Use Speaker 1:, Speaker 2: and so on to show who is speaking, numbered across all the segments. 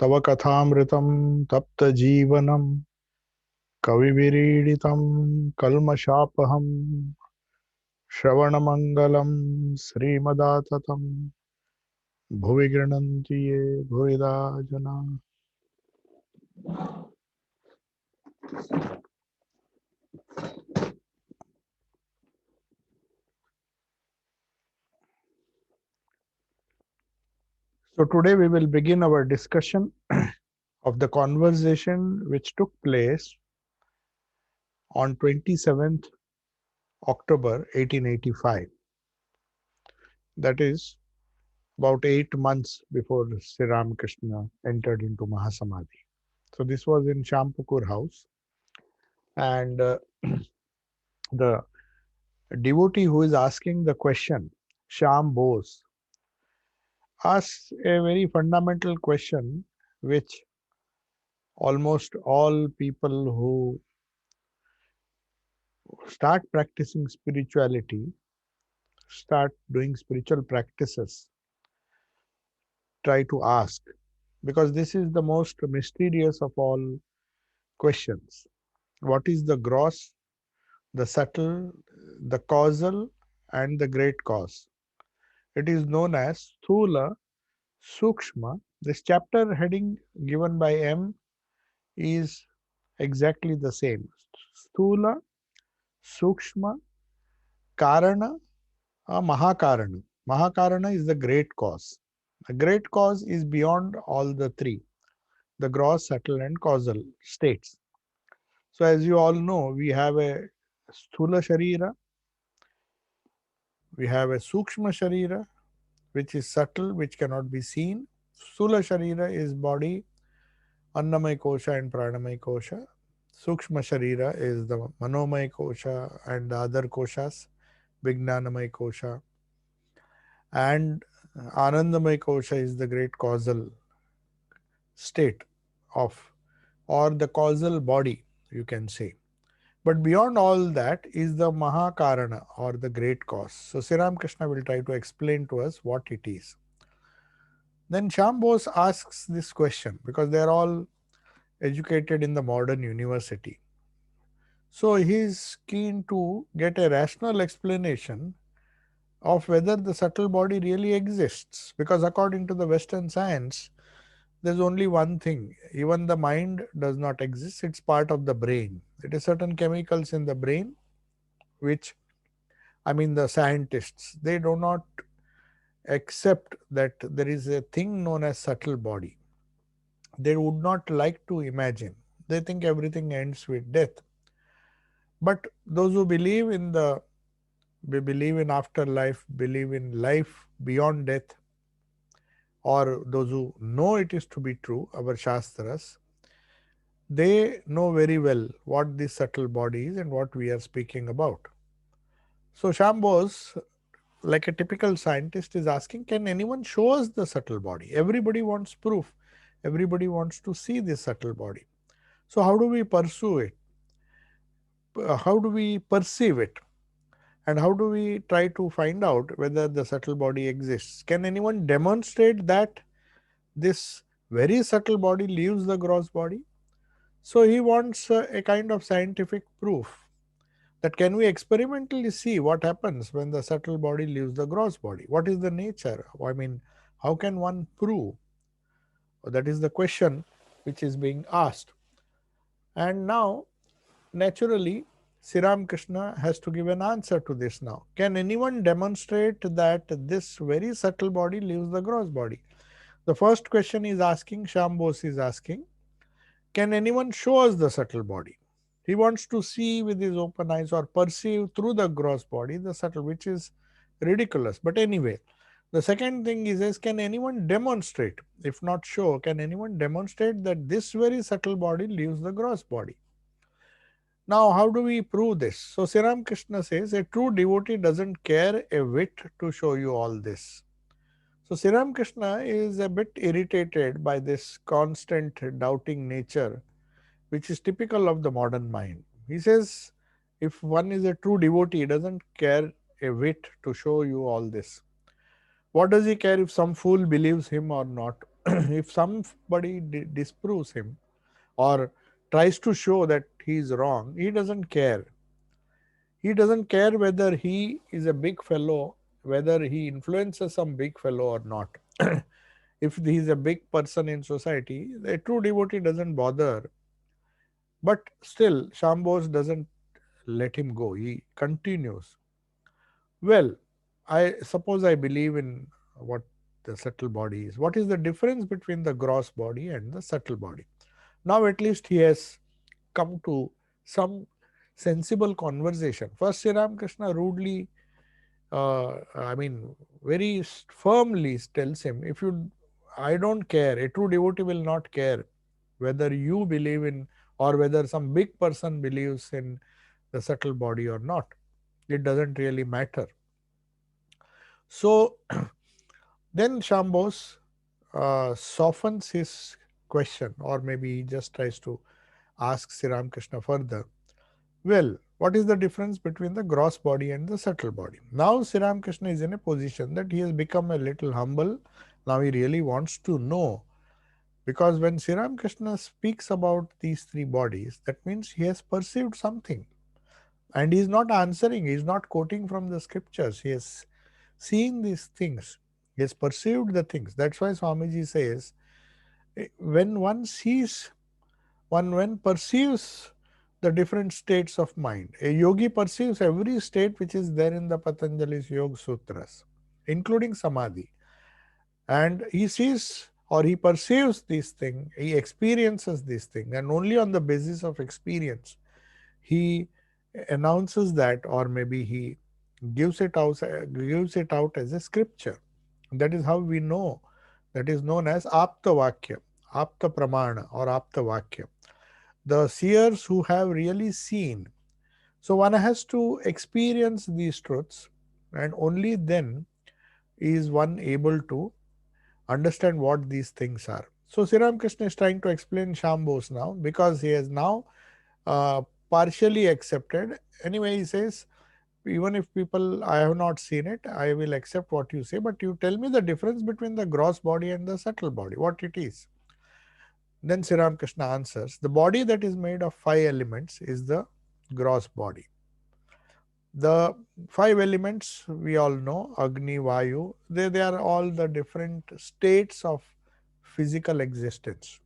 Speaker 1: तव कथामृतं तप्तजीवनं कविभिरीडितं कल्मषापहं श्रवणमङ्गलं श्रीमदाततं भुवि गृह्णन्ति ये भुविदा जना. So today we will begin our discussion of the conversation which took place on 27th October 1885. That is about 8 months before Sri Ramakrishna entered into Mahasamadhi. So this was in Shampukur house, and the devotee who is asking the question, Sham Bose, asks a very fundamental question which almost all people who start practicing spirituality, start doing spiritual practices, try to ask, because this is the most mysterious of all questions. What is the gross, the subtle, the causal, and the great cause? It is known as Sthula, Sukshma. This chapter heading given by M is exactly the same. Sthula, Sukshma, Karana, Mahakarana. Mahakarana is the great cause. The great cause is beyond all the three, the gross, subtle, and causal states. So, as you all know, we have a Sthula Sharira, we have a Sukshma Sharira, which is subtle, which cannot be seen. Sthula Sharira is body, Annamaya Kosha and Pranamaya Kosha. Sukshma Sharira is the Manomaya Kosha and the other koshas, Vijnanamaya Kosha. And Anandamaya Kosha is the great causal state of, or the causal body, you can say. But beyond all that is the Mahakarana or the great cause. So Sri Ramakrishna will try to explain to us what it is. Then Sham Bose asks this question because they are all educated in the modern university. So he is keen to get a rational explanation of whether the subtle body really exists, because according to the Western science, there's only one thing. Even the mind does not exist, it's part of the brain. It is certain chemicals in the brain which, I mean, the scientists, they do not accept that there is a thing known as subtle body. They would not like to imagine. They think everything ends with death. But those who believe in afterlife, believe in life beyond death, or those who know it is to be true, our Shastras, they know very well what this subtle body is and what we are speaking about. So Sham Bose, like a typical scientist, is asking, can anyone show us the subtle body? Everybody wants proof. Everybody wants to see this subtle body. So how do we pursue it? How do we perceive it? And how do we try to find out whether the subtle body exists? Can anyone demonstrate that this very subtle body leaves the gross body? So he wants a kind of scientific proof that can we experimentally see what happens when the subtle body leaves the gross body? What is the nature? I mean, how can one prove? That is the question which is being asked. And now, naturally, Sri Ramakrishna has to give an answer to this now. Can anyone demonstrate that this very subtle body leaves the gross body? The first question is asking, Sham Bose is asking, can anyone show us the subtle body? He wants to see with his open eyes or perceive through the gross body the subtle, which is ridiculous. But anyway, the second thing is can anyone demonstrate? If not show, can anyone demonstrate that this very subtle body leaves the gross body? Now, how do we prove this? So, Sri Ramakrishna says a true devotee doesn't care a whit to show you all this. So, Sri Ramakrishna is a bit irritated by this constant doubting nature, which is typical of the modern mind. He says, if one is a true devotee, he doesn't care a whit to show you all this. What does he care if some fool believes him or not? if somebody disproves him or tries to show that he is wrong, he doesn't care. He doesn't care whether he is a big fellow, whether he influences some big fellow or not. If he is a big person in society, a true devotee doesn't bother. But still, Shambhos doesn't let him go. He continues. Well, I suppose I believe in what the subtle body is. What is the difference between the gross body and the subtle body? Now, at least he has come to some sensible conversation. First, Sri Ramakrishna rudely, I mean, very firmly tells him, if you, I don't care, a true devotee will not care whether you believe in or whether some big person believes in the subtle body or not. It doesn't really matter. So, then Shambhos softens his question, or maybe he just tries to ask Sri Ramakrishna further. Well, what is the difference between the gross body and the subtle body? Now, Sri Ramakrishna is in a position that he has become a little humble. Now, he really wants to know, because when Sri Ramakrishna speaks about these three bodies, that means he has perceived something. And he is not answering, he is not quoting from the scriptures. He has seen these things, he has perceived the things. That's why Swamiji says, when one sees, one when perceives the different states of mind, a yogi perceives every state which is there in the Patanjali's Yoga Sutras, including Samadhi. And he sees or he perceives these things, he experiences these things, and only on the basis of experience he announces that, or maybe he gives it out as a scripture. That is how we know. That is known as Apta Vakya, Apta Pramana, or Apta Vakya. The seers who have really seen. So one has to experience these truths, and only then is one able to understand what these things are. So Sri Ramakrishna is trying to explain Shambhos now, because he has now uh, partially accepted. Anyway, he says, even if people, I have not seen it, I will accept what you say, but you tell me the difference between the gross body and the subtle body, what it is. Then Sri Ramakrishna answers, the body that is made of five elements is the gross body. The five elements we all know, Agni, Vayu, they are all the different states of physical existence.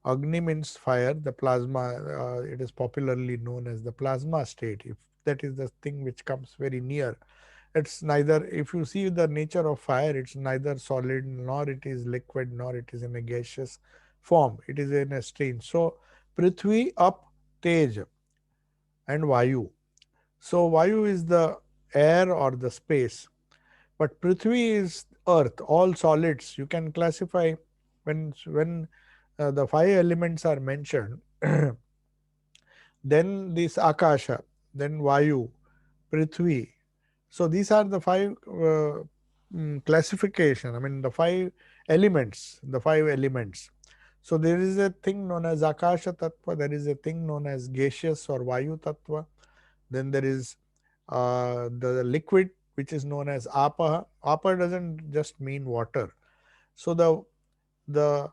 Speaker 1: Agni means fire, the plasma, it is popularly known as the plasma state. If that is the thing which comes very near, it's neither, if you see the nature of fire, it's neither solid, nor it is liquid, nor it is in a gaseous form. It is in a stream. So, Prithvi, up, Tej, and Vayu. So, Vayu is the air or the space, but Prithvi is earth, all solids. You can classify when the five elements are mentioned, then this Akasha, then Vayu, Prithvi. So these are the five classification. I mean the five elements, the five elements. So there is a thing known as Akasha Tattva, there is a thing known as gaseous or Vayu Tattva, then there is the liquid which is known as Apaha. Apaha doesn't just mean water. So the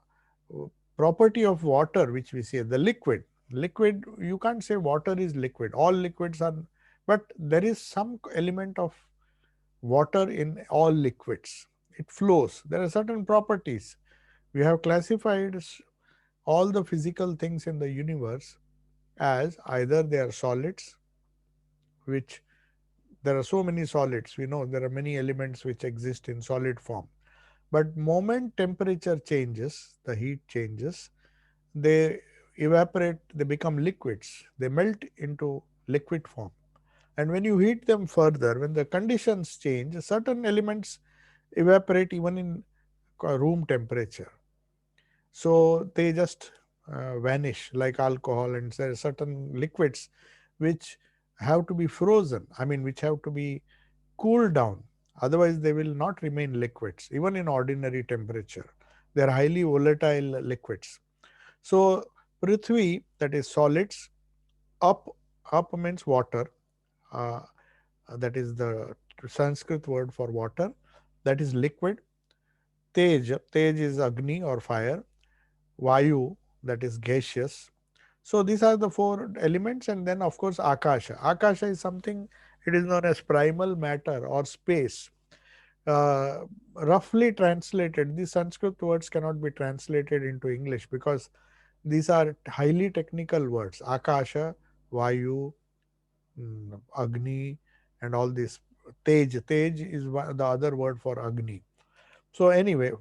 Speaker 1: property of water which we say, the liquid, you can't say water is liquid. All liquids are, but there is some element of water in all liquids. It flows. There are certain properties. We have classified all the physical things in the universe as either they are solids, which there are so many solids. We know there are many elements which exist in solid form. But moment temperature changes, the heat changes, they evaporate, they become liquids, they melt into liquid form. And when you heat them further, when the conditions change, certain elements evaporate even in room temperature. So they just vanish like alcohol, and there are certain liquids which have to be frozen, I mean, which have to be cooled down. Otherwise, they will not remain liquids, even in ordinary temperature. They are highly volatile liquids. So, Prithvi, that is solids, up, up means water, uh, that is the Sanskrit word for water, that is liquid. Tej is Agni or fire, Vayu, that is gaseous. So these are the four elements, and then of course Akasha. Akasha is something, it is known as primal matter or space. Roughly translated, these Sanskrit words cannot be translated into English because these are highly technical words. Akasha, Vayu, Agni, and all this. Tej is the other word for Agni. So anyway,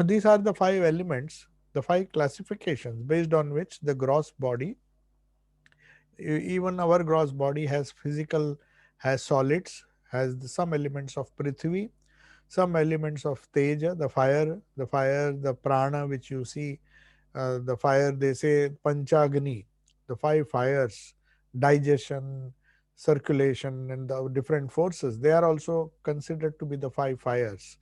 Speaker 1: these are the five elements, the five classifications based on which the gross body, even our gross body has physical, has solids, has some elements of Prithvi, some elements of Teja, the prana which you see, the fire, they say Panchagni, the five fires, digestion, circulation, and the different forces, they are also considered to be the five fires.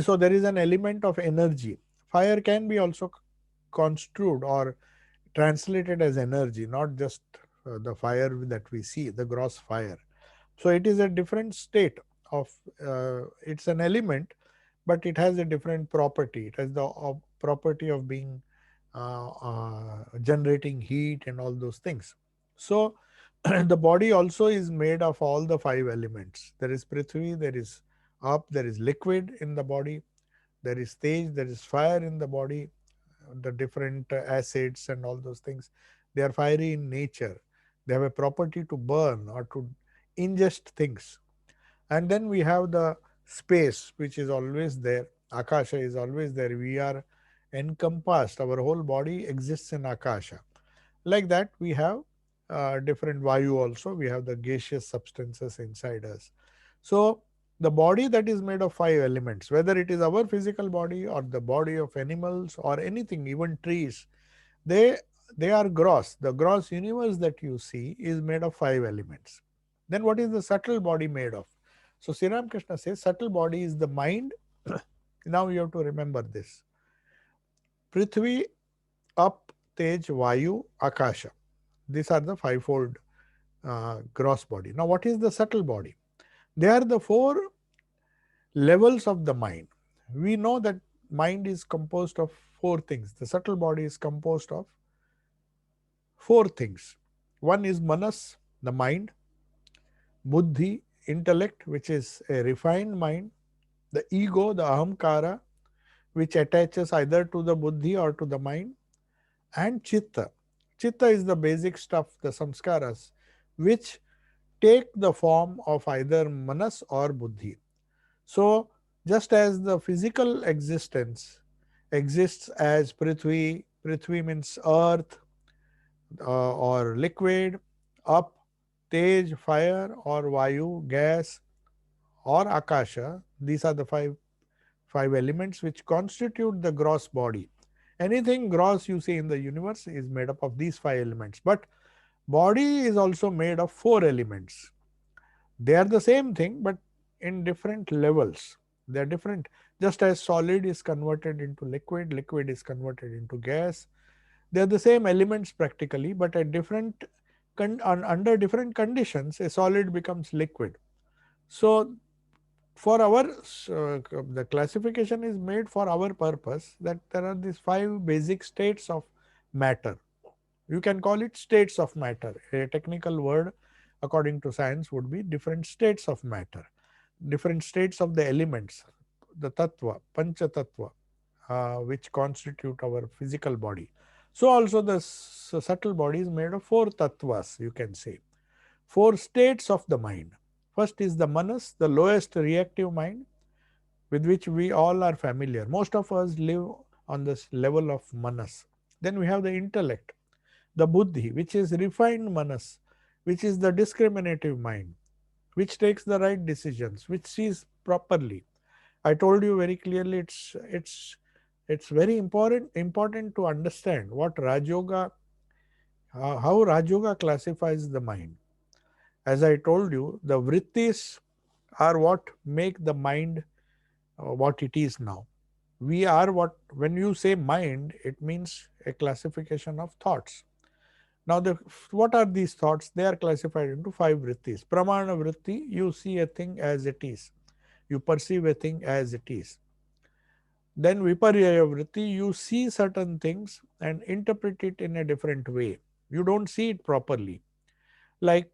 Speaker 1: So there is an element of energy. Fire can be also construed or translated as energy, not just the fire that we see, the gross fire. So it is a different state of, it's an element, but it has a different property. It has the property of being generating heat and all those things. So the body also is made of all the five elements. There is Prithvi, there is up, there is liquid in the body, there is stage, there is fire in the body, the different acids and all those things. They are fiery in nature. They have a property to burn or to ingest things. And then we have the space, which is always there. Akasha is always there. We are encompassed. Our whole body exists in Akasha. Like that, we have different Vayu also. We have the gaseous substances inside us. So, the body that is made of five elements, whether it is our physical body or the body of animals or anything, even trees, they they are gross. The gross universe that you see is made of five elements. Then what is the subtle body made of? So Sri Ramakrishna says subtle body is the mind. Now you have to remember this. Prithvi, Up, Tej, Vayu, Akasha. These are the fivefold gross body. Now what is the subtle body? They are the four levels of the mind. We know that mind is composed of four things. The subtle body is composed of four things. One is manas, the mind; buddhi, intellect, which is a refined mind; the ego, the ahamkara, which attaches either to the buddhi or to the mind; and chitta. Chitta is the basic stuff, the samskaras, which take the form of either manas or buddhi. So, just as the physical existence exists as Prithvi, Prithvi means earth or liquid, up, Tej, fire, or Vayu, gas, or Akasha, these are the five elements which constitute the gross body. Anything gross you see in the universe is made up of these five elements. But body is also made of four elements. They are the same thing, but in different levels. They are different. Just as solid is converted into liquid, liquid is converted into gas. They are the same elements practically, but at different under different conditions, a solid becomes liquid. So for our the classification is made for our purpose, that there are these five basic states of matter. You can call it states of matter. A technical word according to science would be different states of matter, different states of the elements, the tattva, pancha tattva, which constitute our physical body. So also the subtle body is made of four tattvas, you can say, four states of the mind. First is the manas, the lowest reactive mind, with which we all are familiar. Most of us live on this level of manas. Then we have the intellect, the buddhi, which is refined manas, which is the discriminative mind, which takes the right decisions, which sees properly. I told you very clearly, it's very important to understand what Raj Yoga, how Raj Yoga classifies the mind. As I told you, the vrittis are what make the mind what it is now. We are what, when you say mind, it means a classification of thoughts. Now, what are these thoughts? They are classified into five vrittis. Pramana vritti, you see a thing as it is. You perceive a thing as it is. Then viparyaya vritti, you see certain things and interpret it in a different way. You don't see it properly. Like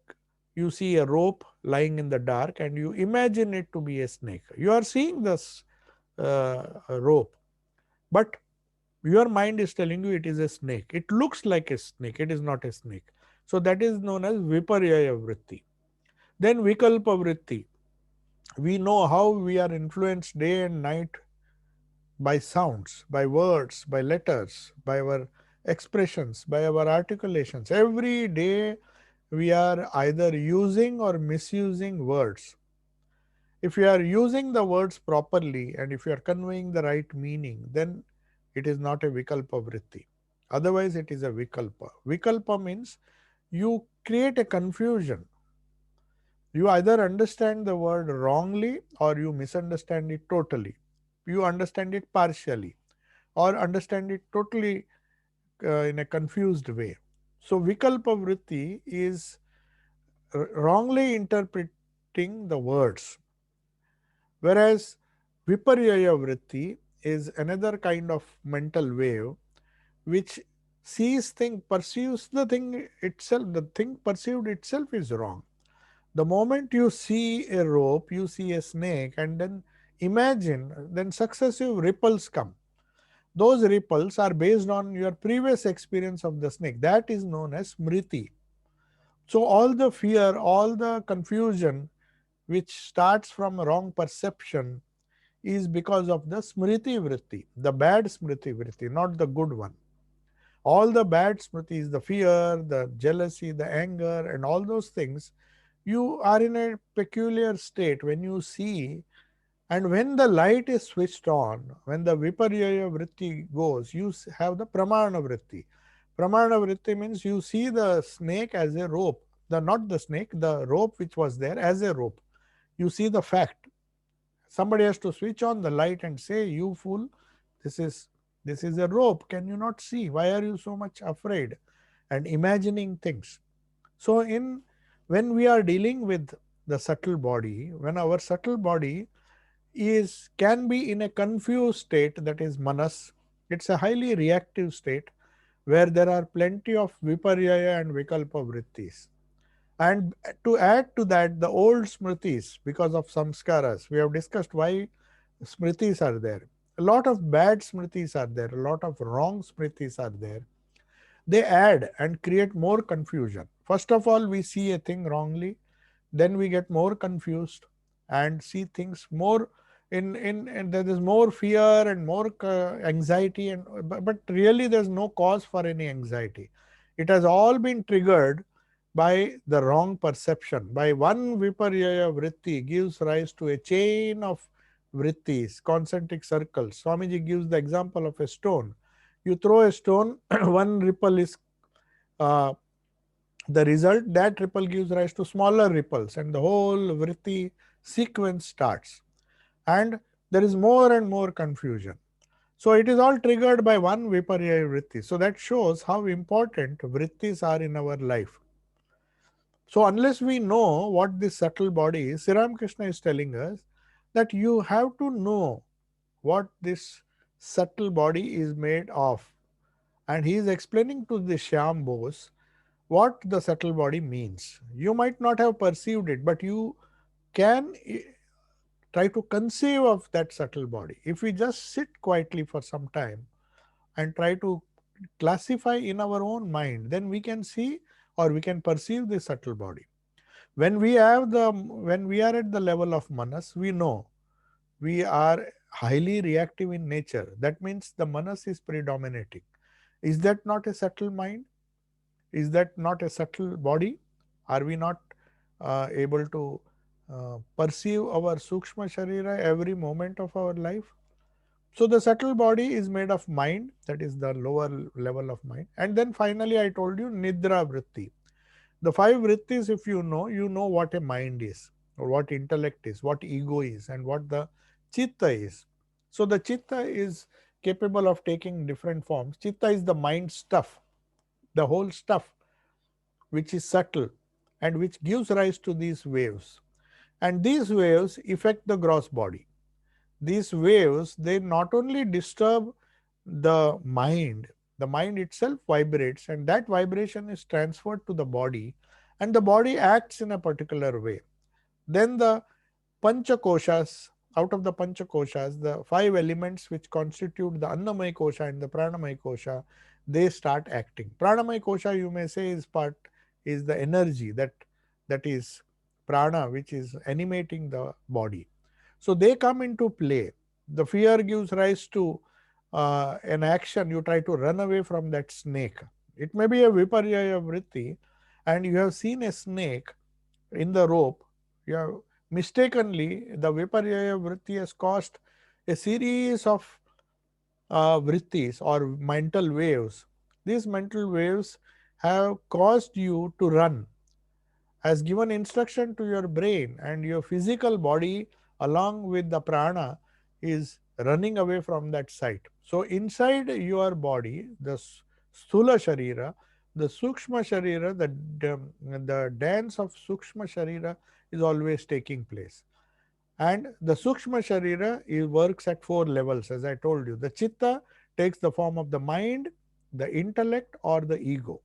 Speaker 1: you see a rope lying in the dark and you imagine it to be a snake. You are seeing this rope, but your mind is telling you it is a snake. It looks like a snake. It is not a snake. So that is known as viparyaya vritti. Then vikalpa vritti. We know how we are influenced day and night by sounds, by words, by letters, by our expressions, by our articulations. Every day we are either using or misusing words. If you are using the words properly and if you are conveying the right meaning, then it is not a vikalpa vritti. Otherwise, it is a vikalpa. Vikalpa means you create a confusion. You either understand the word wrongly or you misunderstand it totally. You understand it partially or understand it totally in a confused way. So, vikalpa vritti is wrongly interpreting the words, whereas viparyaya vritti is another kind of mental wave which sees thing, perceives the thing itself, the thing perceived itself is wrong. The moment you see a rope, you see a snake, and then imagine, then successive ripples come. Those ripples are based on your previous experience of the snake. That is known as smriti. So, all the fear, all the confusion which starts from wrong perception is because of the smriti vritti, the bad smriti vritti, not the good one. All the bad smritis, the fear, the jealousy, the anger, and all those things, you are in a peculiar state when you see, and when the light is switched on, when the viparyaya vritti goes, you have the pramana vritti. Pramana vritti means you see the snake as a rope, the not the snake, the rope which was there as a rope. You see the fact. Somebody has to switch on the light and say, "You fool, this is this is a rope. Can you not see? Why are you so much afraid?" And imagining things. So, in when we are dealing with the subtle body, when our subtle body is can be in a confused state, that is manas, it's a highly reactive state where there are plenty of viparyaya and vikalpa vrittis. And to add to that, the old smritis, because of samskaras, we have discussed why smritis are there. A lot of bad smritis are there, a lot of wrong smritis are there. They add and create more confusion. First of all, we see a thing wrongly, then we get more confused and see things more and there is more fear and more anxiety, and but really there's no cause for any anxiety. It has all been triggered by the wrong perception. By one viparyaya vritti gives rise to a chain of vrittis, concentric circles. Swamiji gives the example of a stone. You throw a stone, one ripple is uh, the result. That ripple gives rise to smaller ripples and the whole vritti sequence starts, and there is more and more confusion. So it is all triggered by one viparyaya vritti. So that shows how important vrittis are in our life. So unless we know what this subtle body is, Sri Ramakrishna is telling us that you have to know what this subtle body is made of. And he is explaining to the Shyam Bose what the subtle body means. You might not have perceived it, but you can try to conceive of that subtle body. If we just sit quietly for some time and try to classify in our own mind, then we can see or we can perceive the subtle body. When we are at the level of manas, we know we are highly reactive in nature. That means the manas is predominating. Is that not a subtle mind? Is that not a subtle body? Are we not able to perceive our sukshma sharira every moment of our life? So the subtle body is made of mind, that is the lower level of mind. And then finally I told you nidra vritti. The five vrittis, if you know what a mind is, or what intellect is, what ego is, and what the chitta is. So the chitta is capable of taking different forms. Chitta is the mind stuff, the whole stuff which is subtle and which gives rise to these waves. And these waves affect the gross body. these waves, they not only disturb the mind itself vibrates, and that vibration is transferred to the body, and the body acts in a particular way. Then the panchakoshas, out of the panchakoshas, the five elements which constitute the annamaya kosha and the pranamaya kosha, they start acting. Pranamaya kosha, you may say, is the energy that is prana, which is animating the body. So they come into play. The fear gives rise to an action. You try to run away from that snake. It may be a viparyaya vritti, and you have seen a snake in the rope. You have mistakenly, the viparyaya vritti has caused a series of vrittis or mental waves. These mental waves have caused you to run, has given instruction to your brain, and your physical body along with the prana is running away from that site. So inside your body, the sthula sharira, the sukshma sharira, the dance of sukshma sharira is always taking place. And the sukshma sharira works at four levels, as I told you. The chitta takes the form of the mind, the intellect, or the ego.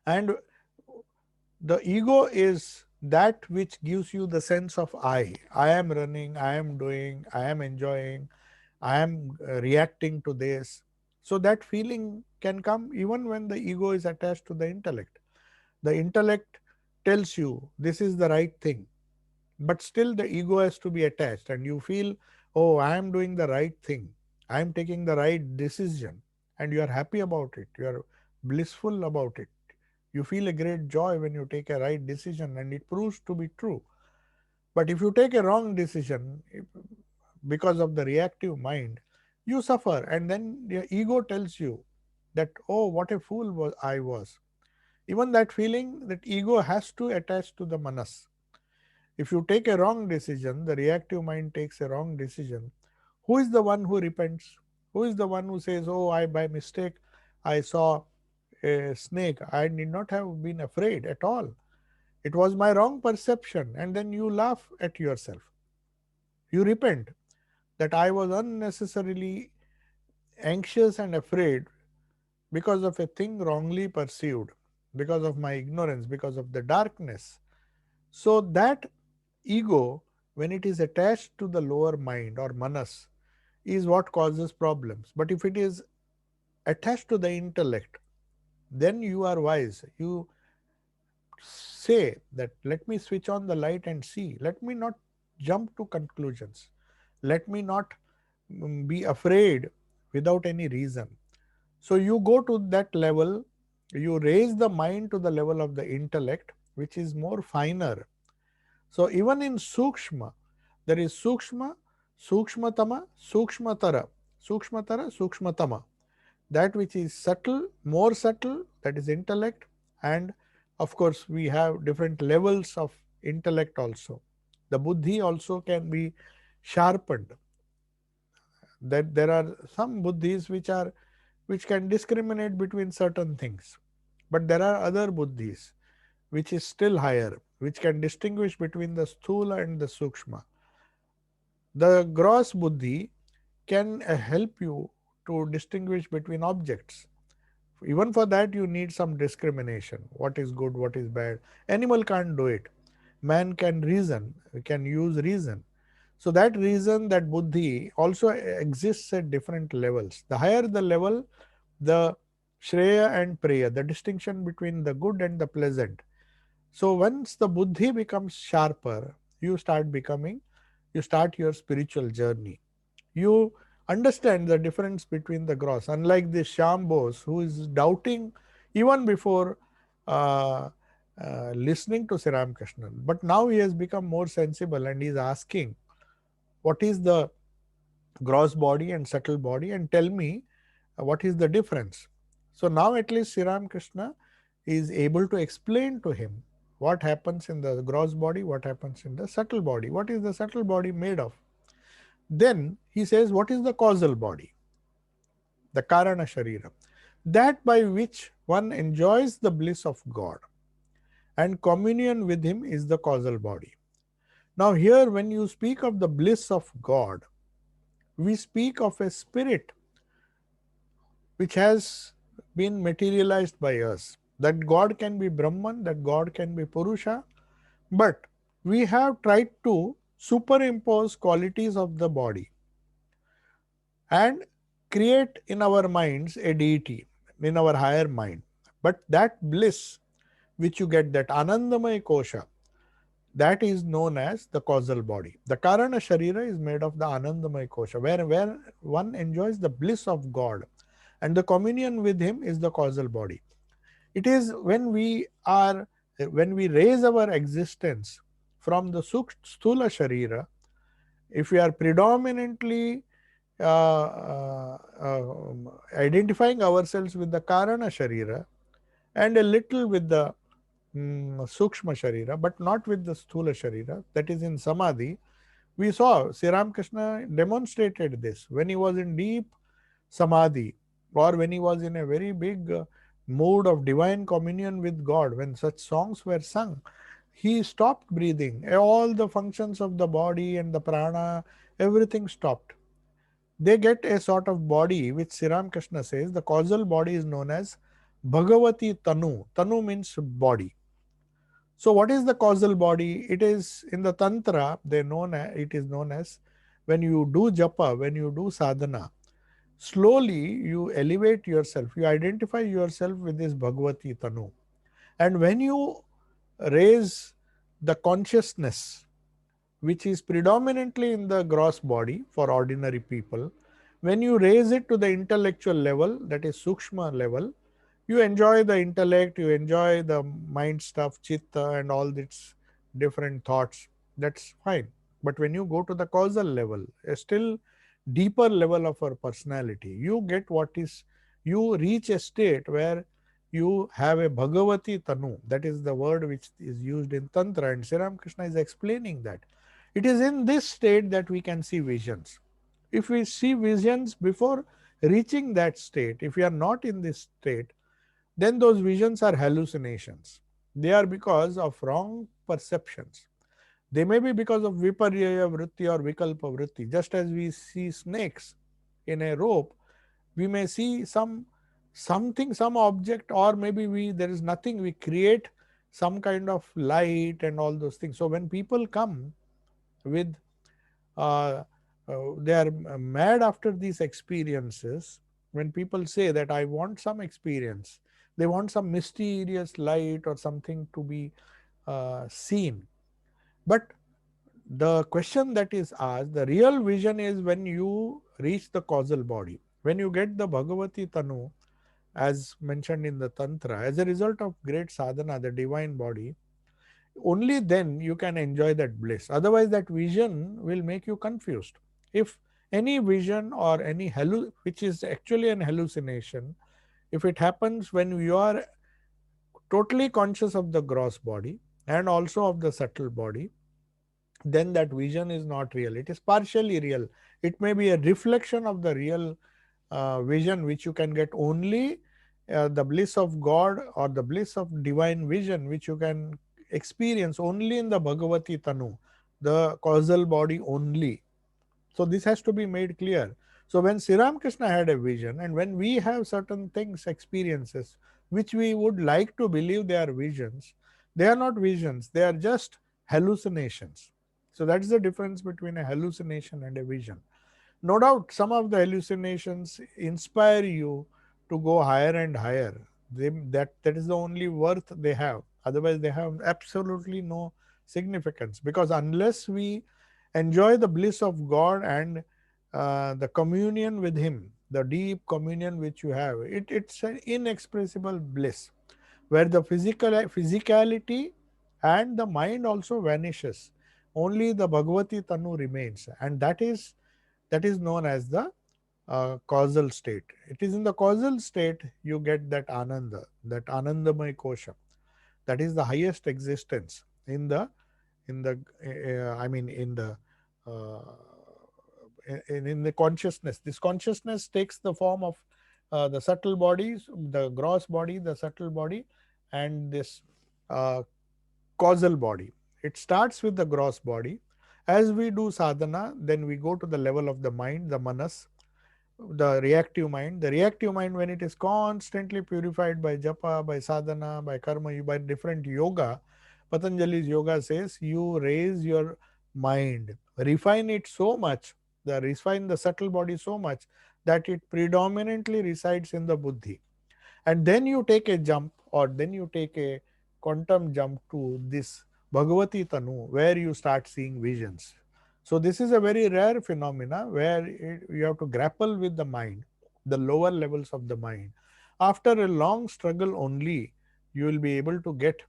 Speaker 1: And the ego is that which gives you the sense of I am running, I am doing, I am enjoying, I am reacting to this. So that feeling can come even when the ego is attached to the intellect. The intellect tells you this is the right thing, but still the ego has to be attached, and you feel, oh, I am doing the right thing, I am taking the right decision, and you are happy about it, you are blissful about it. You feel a great joy when you take a right decision and it proves to be true. But if you take a wrong decision because of the reactive mind, you suffer, and then your ego tells you that, oh, what a fool I was. Even that feeling, that ego has to attach to the manas. If you take a wrong decision, the reactive mind takes a wrong decision. Who is the one who repents? Who is the one who says, oh, I by mistake I saw a snake. I need not have been afraid at all. It was my wrong perception. And then you laugh at yourself. You repent that I was unnecessarily anxious and afraid because of a thing wrongly perceived, because of my ignorance, because of the darkness. So that ego, when it is attached to the lower mind or manas, is what causes problems. But if it is attached to the intellect, then you are wise. You say that let me switch on the light and see. Let me not jump to conclusions. Let me not be afraid without any reason. So you go to that level, you raise the mind to the level of the intellect, which is more finer. So even in Sukshma, there is Sukshma, Sukshmatama, Sukshmatara, Sukshmatara, Sukshmatama. That which is subtle, more subtle, that is intellect. And of course, we have different levels of intellect also. The buddhi also can be sharpened. That there are some buddhis which can discriminate between certain things. But there are other buddhis which is still higher, which can distinguish between the sthula and the sukshma. The gross buddhi can help you to distinguish between objects. Even for that, you need some discrimination. What is good, what is bad. Animal can't do it. Man can reason, can use reason. So that reason, that buddhi also exists at different levels. The higher the level, the shreya and preya, the distinction between the good and the pleasant. So once the buddhi becomes sharper, you start your spiritual journey. You understand the difference between the gross. Unlike this Shyam Bose, who is doubting even before uh, listening to Sri Ramakrishnan, but now he has become more sensible and he is asking, what is the gross body and subtle body, and tell me what is the difference. So now at least Sri Ramakrishna is able to explain to him what happens in the gross body, what happens in the subtle body, what is the subtle body made of. Then he says, what is the causal body? The Karana Sharira. That by which one enjoys the bliss of God and communion with Him is the causal body. Now, here, when you speak of the bliss of God, we speak of a spirit which has been materialized by us. That God can be Brahman, that God can be Purusha, but we have tried to superimpose qualities of the body and create in our minds a deity in our higher mind. But that bliss which you get, that Anandamaya Kosha, that is known as the causal body. The Karana Sharira is made of the Anandamaya Kosha, where one enjoys the bliss of God, and the communion with Him is the causal body. It is when we raise our existence from the Sthula Sharira, if we are predominantly identifying ourselves with the Karana Sharira and a little with the Sukshma Sharira, but not with the Sthula Sharira, that is in Samadhi. We saw Sri Ramakrishna demonstrated this when he was in deep Samadhi, or when he was in a very big mood of divine communion with God, when such songs were sung. He stopped breathing. All the functions of the body and the prana, everything stopped. They get a sort of body which Sri Ramakrishna says the causal body is known as Bhagavati Tanu. Tanu means body. So what is the causal body? It is in the Tantra, it is known as when you do japa, when you do sadhana, slowly you elevate yourself, you identify yourself with this Bhagavati Tanu. And when you raise the consciousness, which is predominantly in the gross body for ordinary people, when you raise it to the intellectual level, that is Sukshma level, you enjoy the intellect, you enjoy the mind stuff, chitta, and all its different thoughts. That's fine. But when you go to the causal level, a still deeper level of our personality, you get you reach a state where you have a Bhagavati Tanu. That is the word which is used in Tantra, and Sri Ramakrishna is explaining that. It is in this state that we can see visions. If we see visions before reaching that state, if we are not in this state, then those visions are hallucinations. They are because of wrong perceptions. They may be because of viparyaya vritti or vikalpa vritti. Just as we see snakes in a rope, we may see something, some object, or maybe there is nothing. We create some kind of light and all those things. So when people come with uh, they are mad after these experiences. When people say that I want some experience, they want some mysterious light or something to be seen. But the question that is asked, the real vision is when you reach the causal body, when you get the Bhagavati Tanu, as mentioned in the Tantra, as a result of great sadhana, the divine body, only then you can enjoy that bliss. Otherwise, that vision will make you confused. If any vision or any which is actually an hallucination, if it happens when you are totally conscious of the gross body and also of the subtle body, then that vision is not real. It is partially real. It may be a reflection of the real vision, which you can get only the bliss of God or the bliss of divine vision, which you can experience only in the Bhagavati Tanu, the causal body only. So this has to be made clear. So when Sri Ramakrishna had a vision, and when we have certain things, experiences, which we would like to believe they are visions, they are not visions, they are just hallucinations. So that's the difference between a hallucination and a vision. No doubt some of the hallucinations inspire you to go higher and higher. That is the only worth they have. Otherwise, they have absolutely no significance, because unless we enjoy the bliss of God and the communion with Him, the deep communion which you have, it's an inexpressible bliss where the physicality and the mind also vanishes. Only the Bhagavati Tanu remains, and that is known as the causal state. It is in the causal state you get that ananda, that anandamay kosha. That is the highest existence in the I mean uh, in the consciousness. This consciousness takes the form of the subtle bodies, the gross body, the subtle body, and this uh, causal body. It starts with the gross body. As we do sadhana, then we go to the level of the mind, the manas, the reactive mind. The reactive mind, when it is constantly purified by japa, by sadhana, by karma, by different yoga, Patanjali's yoga says you raise your mind, refine it so much, refine the subtle body so much that it predominantly resides in the buddhi. And then you take a jump, or then you take a quantum jump to this Bhagavati Tanu, where you start seeing visions. So this is a very rare phenomena where you have to grapple with the mind, the lower levels of the mind. After a long struggle only, you will be able to get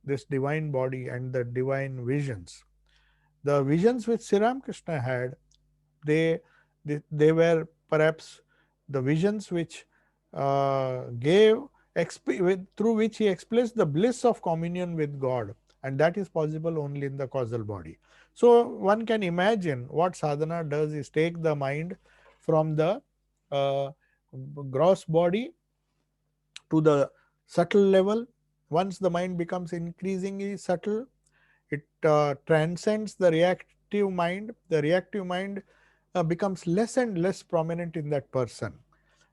Speaker 1: this divine body and the divine visions. The visions which Sri Ramakrishna had, they, they were perhaps the visions which gave through which he expressed the bliss of communion with God, and that is possible only in the causal body. So one can imagine what sadhana does is take the mind from the uh, gross body to the subtle level. Once the mind becomes increasingly subtle, it transcends the reactive mind. The reactive mind becomes less and less prominent in that person.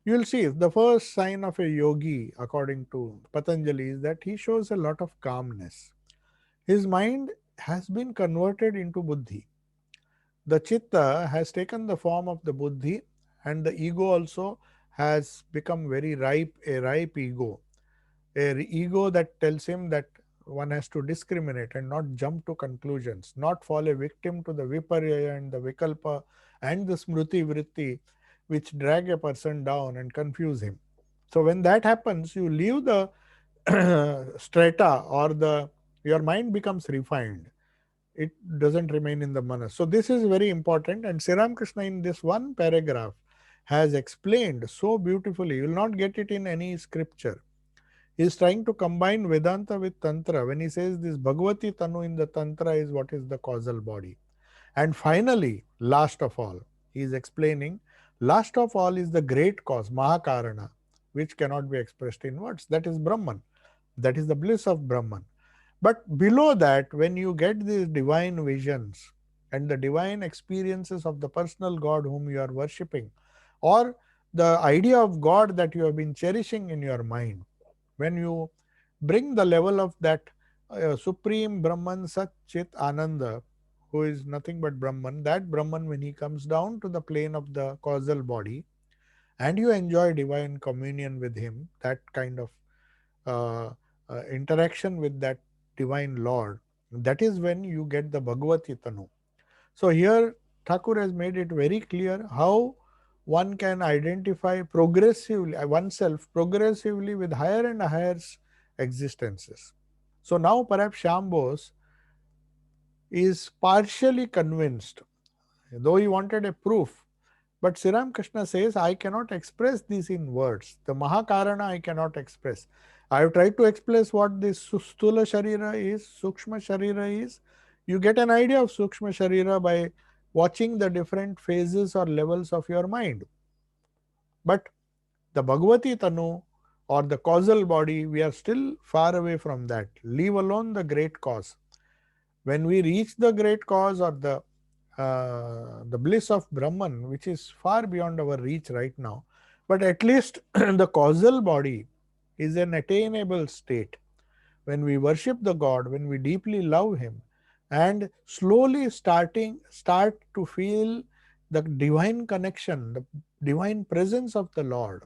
Speaker 1: You will see the first sign of a yogi, according to Patanjali, is that he shows a lot of calmness. His mind has been converted into buddhi. The chitta has taken the form of the buddhi, and the ego also has become very ripe, a ripe ego, a ego that tells him that one has to discriminate and not jump to conclusions, not fall a victim to the viparya and the vikalpa and the smriti vritti, which drag a person down and confuse him. So when that happens, you leave the strata, or the your mind becomes refined. It doesn't remain in the manas. So this is very important, and Sri Ramakrishna in this one paragraph has explained so beautifully. You will not get it in any scripture. He is trying to combine Vedanta with Tantra when he says this Bhagavati Tanu in the Tantra is what is the causal body. And finally, last of all, he is explaining, last of all is the great cause, Mahakarana, which cannot be expressed in words. That is Brahman. That is the bliss of Brahman. But below that, when you get these divine visions and the divine experiences of the personal God whom you are worshipping, or the idea of God that you have been cherishing in your mind, when you bring the level of that supreme Brahman Sat Chit Ananda, who is nothing but Brahman, that Brahman, when he comes down to the plane of the causal body and you enjoy divine communion with him, that kind of uh, interaction with that divine Lord, that is when you get the Bhagavati Tanu. So here Thakur has made it very clear how one can identify progressively oneself progressively with higher and higher existences. So now perhaps Shyam Bose is partially convinced, though he wanted a proof. But Sri Ramakrishna says, I cannot express this in words. The Mahakarana I cannot express. I have tried to express what this Stula Sharira is, Sukshma Sharira is. You get an idea of Sukshma Sharira by watching the different phases or levels of your mind. But the Bhagavati Tanu, or the causal body, we are still far away from that. Leave alone the great cause. When we reach the great cause, or the bliss of Brahman, which is far beyond our reach right now, but at least the causal body is an attainable state. When we worship the God, when we deeply love Him, and slowly start to feel the divine connection, the divine presence of the Lord.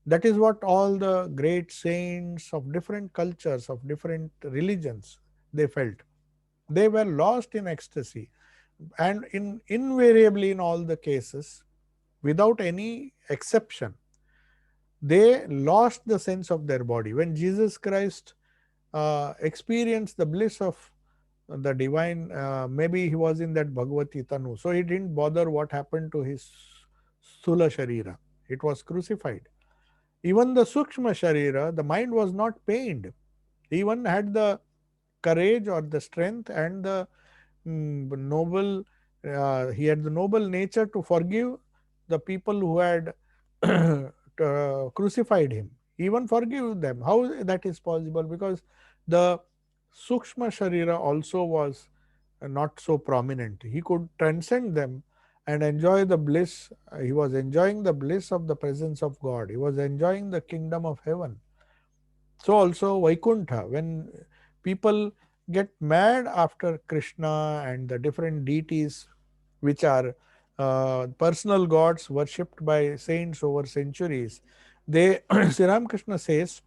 Speaker 1: That is what all the great saints of different cultures, of different religions, they felt. They were lost in ecstasy, and invariably in all the cases, without any exception, they lost the sense of their body. When Jesus Christ experienced the bliss of the divine, maybe he was in that Bhagavati Tanu, so he didn't bother what happened to his Sthula Sharira. It was crucified. Even the Sukshma Sharira, the mind was not pained. He even had the courage or the strength and the noble, he had the noble nature to forgive the people who had crucified him. Even forgive them. How that is possible? Because the Sukshma Sharira also was not so prominent. He could transcend them and enjoy the bliss. He was enjoying the bliss of the presence of God. He was enjoying the kingdom of heaven. So also Vaikuntha, when people get mad after Krishna and the different deities which are personal gods worshipped by saints over centuries, they Sri Ramakrishna says,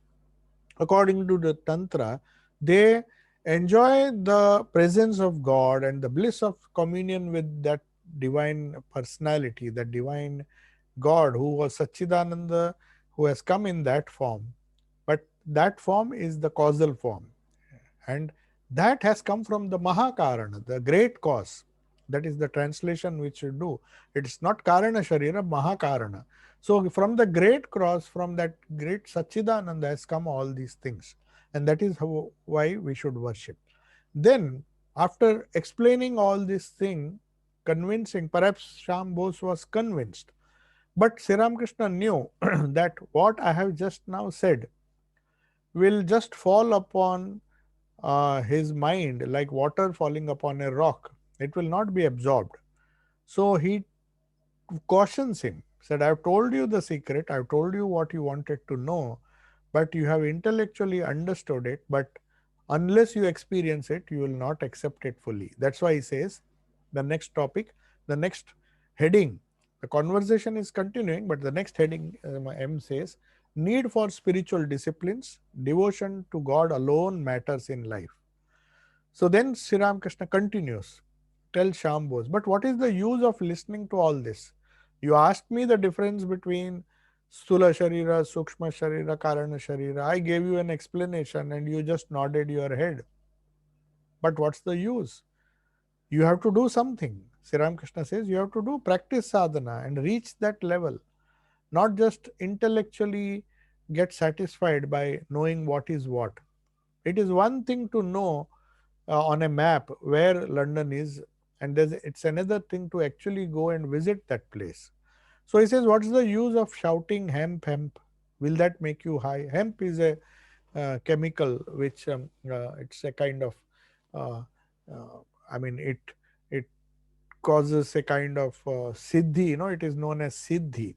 Speaker 1: according to the Tantra, they enjoy the presence of God and the bliss of communion with that divine personality, that divine God who was Satchidananda, who has come in that form. But that form is the causal form. And that has come from the Mahakarana, the great cause. That is the translation which you do. It is not Karana Sharira, Mahakarana. So from the great cross, from that great Satchidananda has come all these things. And that is why we should worship. Then, after explaining all this thing, convincing, perhaps Sham Bose was convinced. But Sri Ramakrishna knew that what I have just now said will just fall upon his mind like water falling upon a rock. It will not be absorbed. So he cautions him, said, I've told you the secret, I've told you what you wanted to know, but you have intellectually understood it, but unless you experience it, you will not accept it fully. That's why he says the next topic, the next heading, the conversation is continuing, but the next heading, M says, need for spiritual disciplines, devotion to God alone matters in life. So then Sri Ramakrishna continues, tell Shambhos, but what is the use of listening to all this? You asked me the difference between Stula Sharira, Sukshma Sharira, Karana Sharira. I gave you an explanation and you just nodded your head. But what's the use? You have to do something. Sri Ramakrishna says you have to do practice sadhana and reach that level, not just intellectually get satisfied by knowing what is what. It is one thing to know on a map where London is, and it's another thing to actually go and visit that place. So he says, what's the use of shouting hemp, hemp? Will that make you high? Hemp is a chemical which it's a kind of, uh, I mean, it causes a kind of siddhi, it is known as siddhi.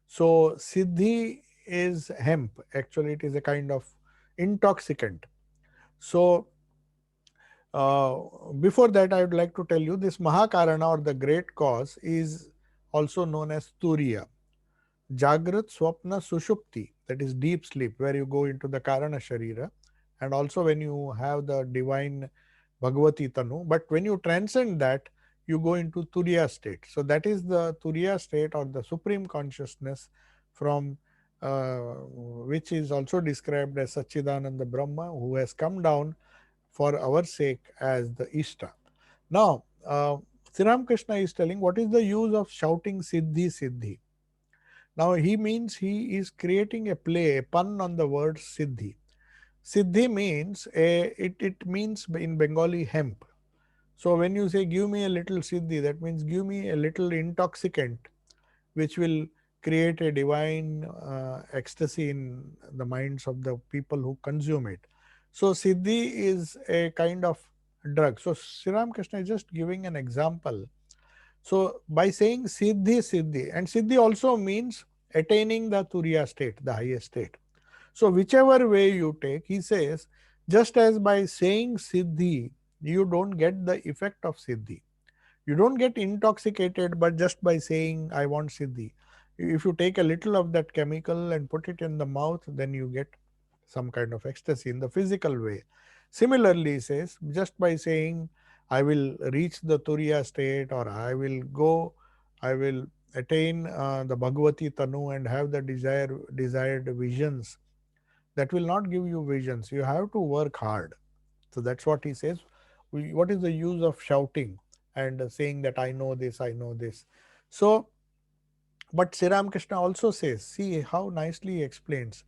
Speaker 1: So siddhi is hemp. Actually, it is a kind of intoxicant. So before that, I would like to tell you this Mahakarana or the great cause is also known as Turiya. Jagrat, Swapna, Sushupti, that is deep sleep, where you go into the Karana Sharira, and also when you have the divine Bhagavati Tanu. But when you transcend that, you go into Turiya state. So that is the Turiya state or the supreme consciousness from which is also described as Satchidananda Brahma, who has come down for our sake as the Ishta. Now, Sri Ramakrishna is telling what is the use of shouting Siddhi Siddhi. Now he means he is creating a play, a pun on the word Siddhi. Siddhi means it means in Bengali hemp. So when you say give me a little Siddhi, that means give me a little intoxicant which will create a divine ecstasy in the minds of the people who consume it. So Siddhi is a kind of drug. So Sri Ramakrishna is just giving an example. So by saying Siddhi Siddhi, and Siddhi also means attaining the Turiya state, the highest state. So whichever way you take, he says, just as by saying Siddhi, you don't get the effect of Siddhi. You don't get intoxicated, but just by saying, I want Siddhi. If you take a little of that chemical and put it in the mouth, then you get some kind of ecstasy in the physical way. Similarly, he says, just by saying, I will reach the Turiya state, or I will attain the Bhagavati Tanu and have the desired visions, that will not give you visions. You have to work hard. So that's what he says. What is the use of shouting and saying that I know this, I know this? So, but Sri Ramakrishna also says, see how nicely he explains.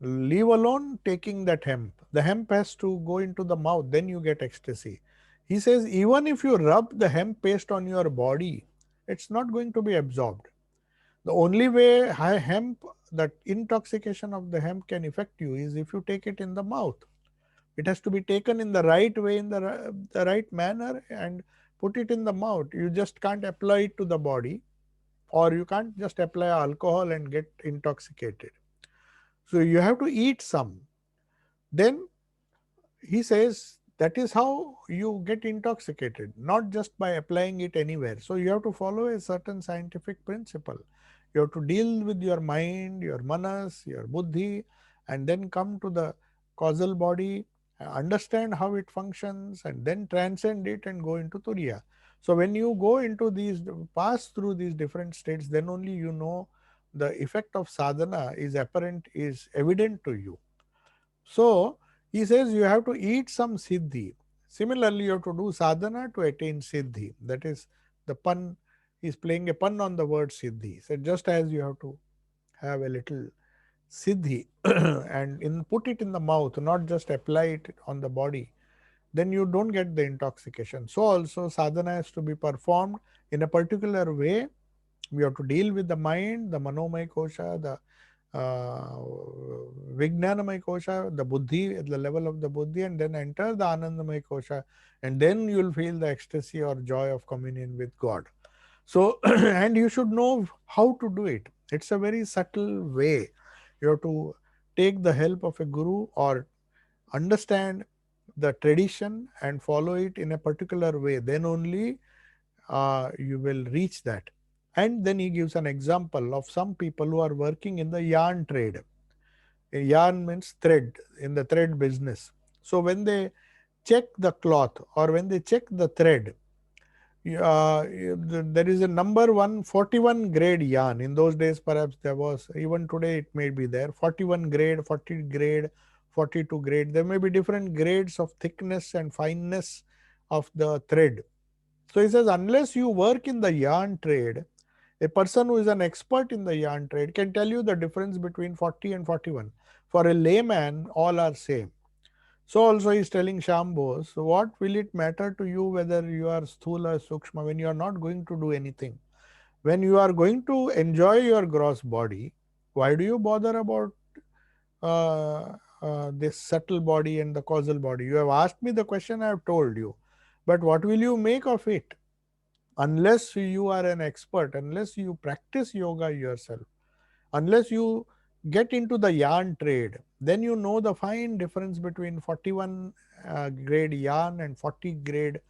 Speaker 1: Leave alone taking that hemp. The hemp has to go into the mouth, then you get ecstasy. He says, even if you rub the hemp paste on your body, it's not going to be absorbed. The only way hemp, that intoxication of the hemp can affect you is if you take it in the mouth. It has to be taken in the right way, in the right manner, and put it in the mouth. You just can't apply it to the body, or you can't just apply alcohol and get intoxicated. So you have to eat some. Then he says that is how you get intoxicated, not just by applying it anywhere. So you have to follow a certain scientific principle. You have to deal with your mind, your manas, your buddhi, and then come to the causal body, understand how it functions, and then transcend it and go into turiya. So when you go into these, pass through these different states, then only you know the effect of sadhana is apparent, is evident to you. So he says you have to eat some siddhi. Similarly, you have to do sadhana to attain siddhi. That is, the pun is playing a pun on the word siddhi. So just as you have to have a little siddhi and put it in the mouth, not just apply it on the body, then you don't get the intoxication. So also sadhana has to be performed in a particular way. We have to deal with the mind, the manomaya kosha, the uh, Vijnanamaya kosha, the buddhi, at the level of the buddhi, and then enter the Anandamaya kosha, and then you will feel the ecstasy or joy of communion with God. So, and you should know how to do it. It's a very subtle way. You have to take the help of a guru or understand the tradition and follow it in a particular way. Then only you will reach that. And then he gives an example of some people who are working in the yarn trade. Yarn means thread, in the thread business. So when they check the cloth or when they check the thread, there is a number 141 grade yarn. In those days, perhaps there was, even today it may be there, 41 grade, 40 grade, 42 grade. There may be different grades of thickness and fineness of the thread. So he says, unless you work in the yarn trade, a person who is an expert in the yarn trade can tell you the difference between 40 and 41. For a layman, all are same. So also he is telling Shambhos, so what will it matter to you whether you are sthula, sukshma, when you are not going to do anything? When you are going to enjoy your gross body, why do you bother about this subtle body and the causal body? You have asked me the question, I have told you. But what will you make of it? Unless you are an expert, unless you practice yoga yourself, unless you get into the yarn trade, then you know the fine difference between 41 grade yarn and 40 grade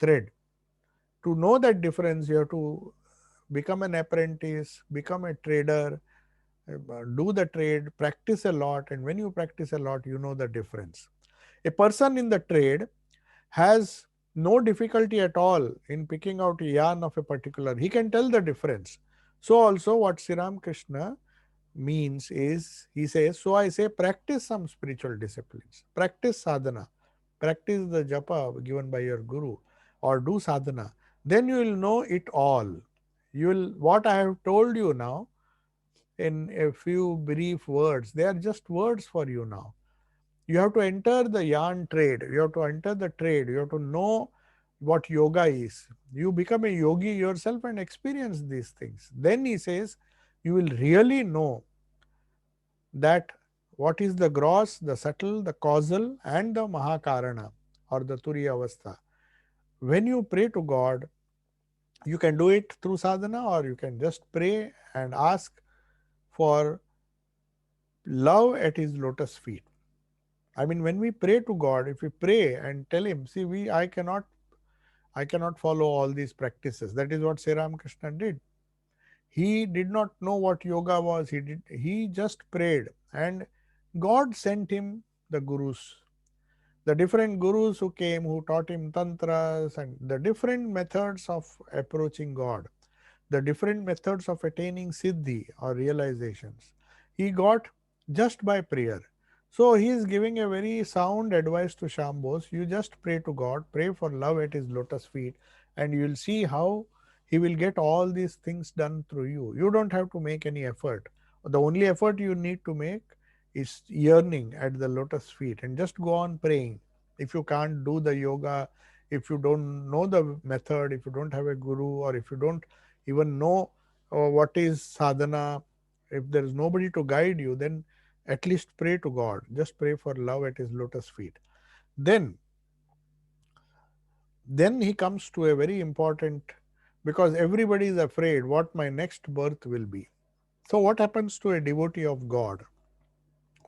Speaker 1: thread. To know that difference, you have to become an apprentice, become a trader, do the trade, practice a lot, and when you practice a lot, you know the difference. A person in the trade has no difficulty at all in picking out a yarn of a particular. He can tell the difference. So also what Sri Ramakrishna means is, he says, so I say practice some spiritual disciplines, practice sadhana, practice the japa given by your guru, or do sadhana. Then you will know it all. You will, what I have told you now in a few brief words, they are just words for you now. You have to enter the yarn trade, you have to enter the trade, you have to know what yoga is. You become a yogi yourself and experience these things. Then he says, you will really know that what is the gross, the subtle, the causal, and the Mahakarana or the Turiya Avastha. When you pray to God, you can do it through sadhana or you can just pray and ask for love at His lotus feet. I mean, when we pray to God, if we pray and tell Him, see, I cannot follow all these practices. That is what Sri Ramakrishna did. He did not know what yoga was. He just prayed and God sent him the gurus, the different gurus who came, who taught him tantras and the different methods of approaching God, the different methods of attaining siddhi or realizations. He got just by prayer. So he is giving a very sound advice to Shambhos. You just pray to God, pray for love at His lotus feet, and you will see how He will get all these things done through you. You don't have to make any effort. The only effort you need to make is yearning at the lotus feet and just go on praying. If you can't do the yoga, if you don't know the method, if you don't have a guru, or if you don't even know what is sadhana, if there is nobody to guide you, then at least pray to God. Just pray for love at His lotus feet. Then, then he comes to a very important, because everybody is afraid what my next birth will be. So, what happens to a devotee of God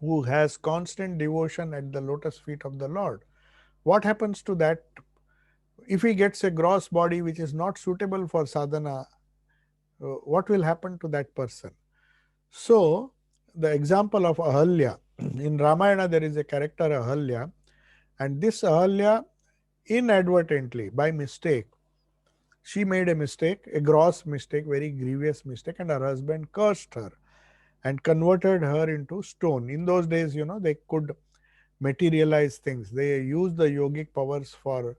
Speaker 1: who has constant devotion at the lotus feet of the Lord? What happens to that if he gets a gross body which is not suitable for sadhana? What will happen to that person? So, the example of Ahalya, in Ramayana there is a character Ahalya, and this Ahalya inadvertently, by mistake, she made a mistake, a gross mistake, very grievous mistake, and her husband cursed her and converted her into stone. In those days, they could materialize things. They used the yogic powers for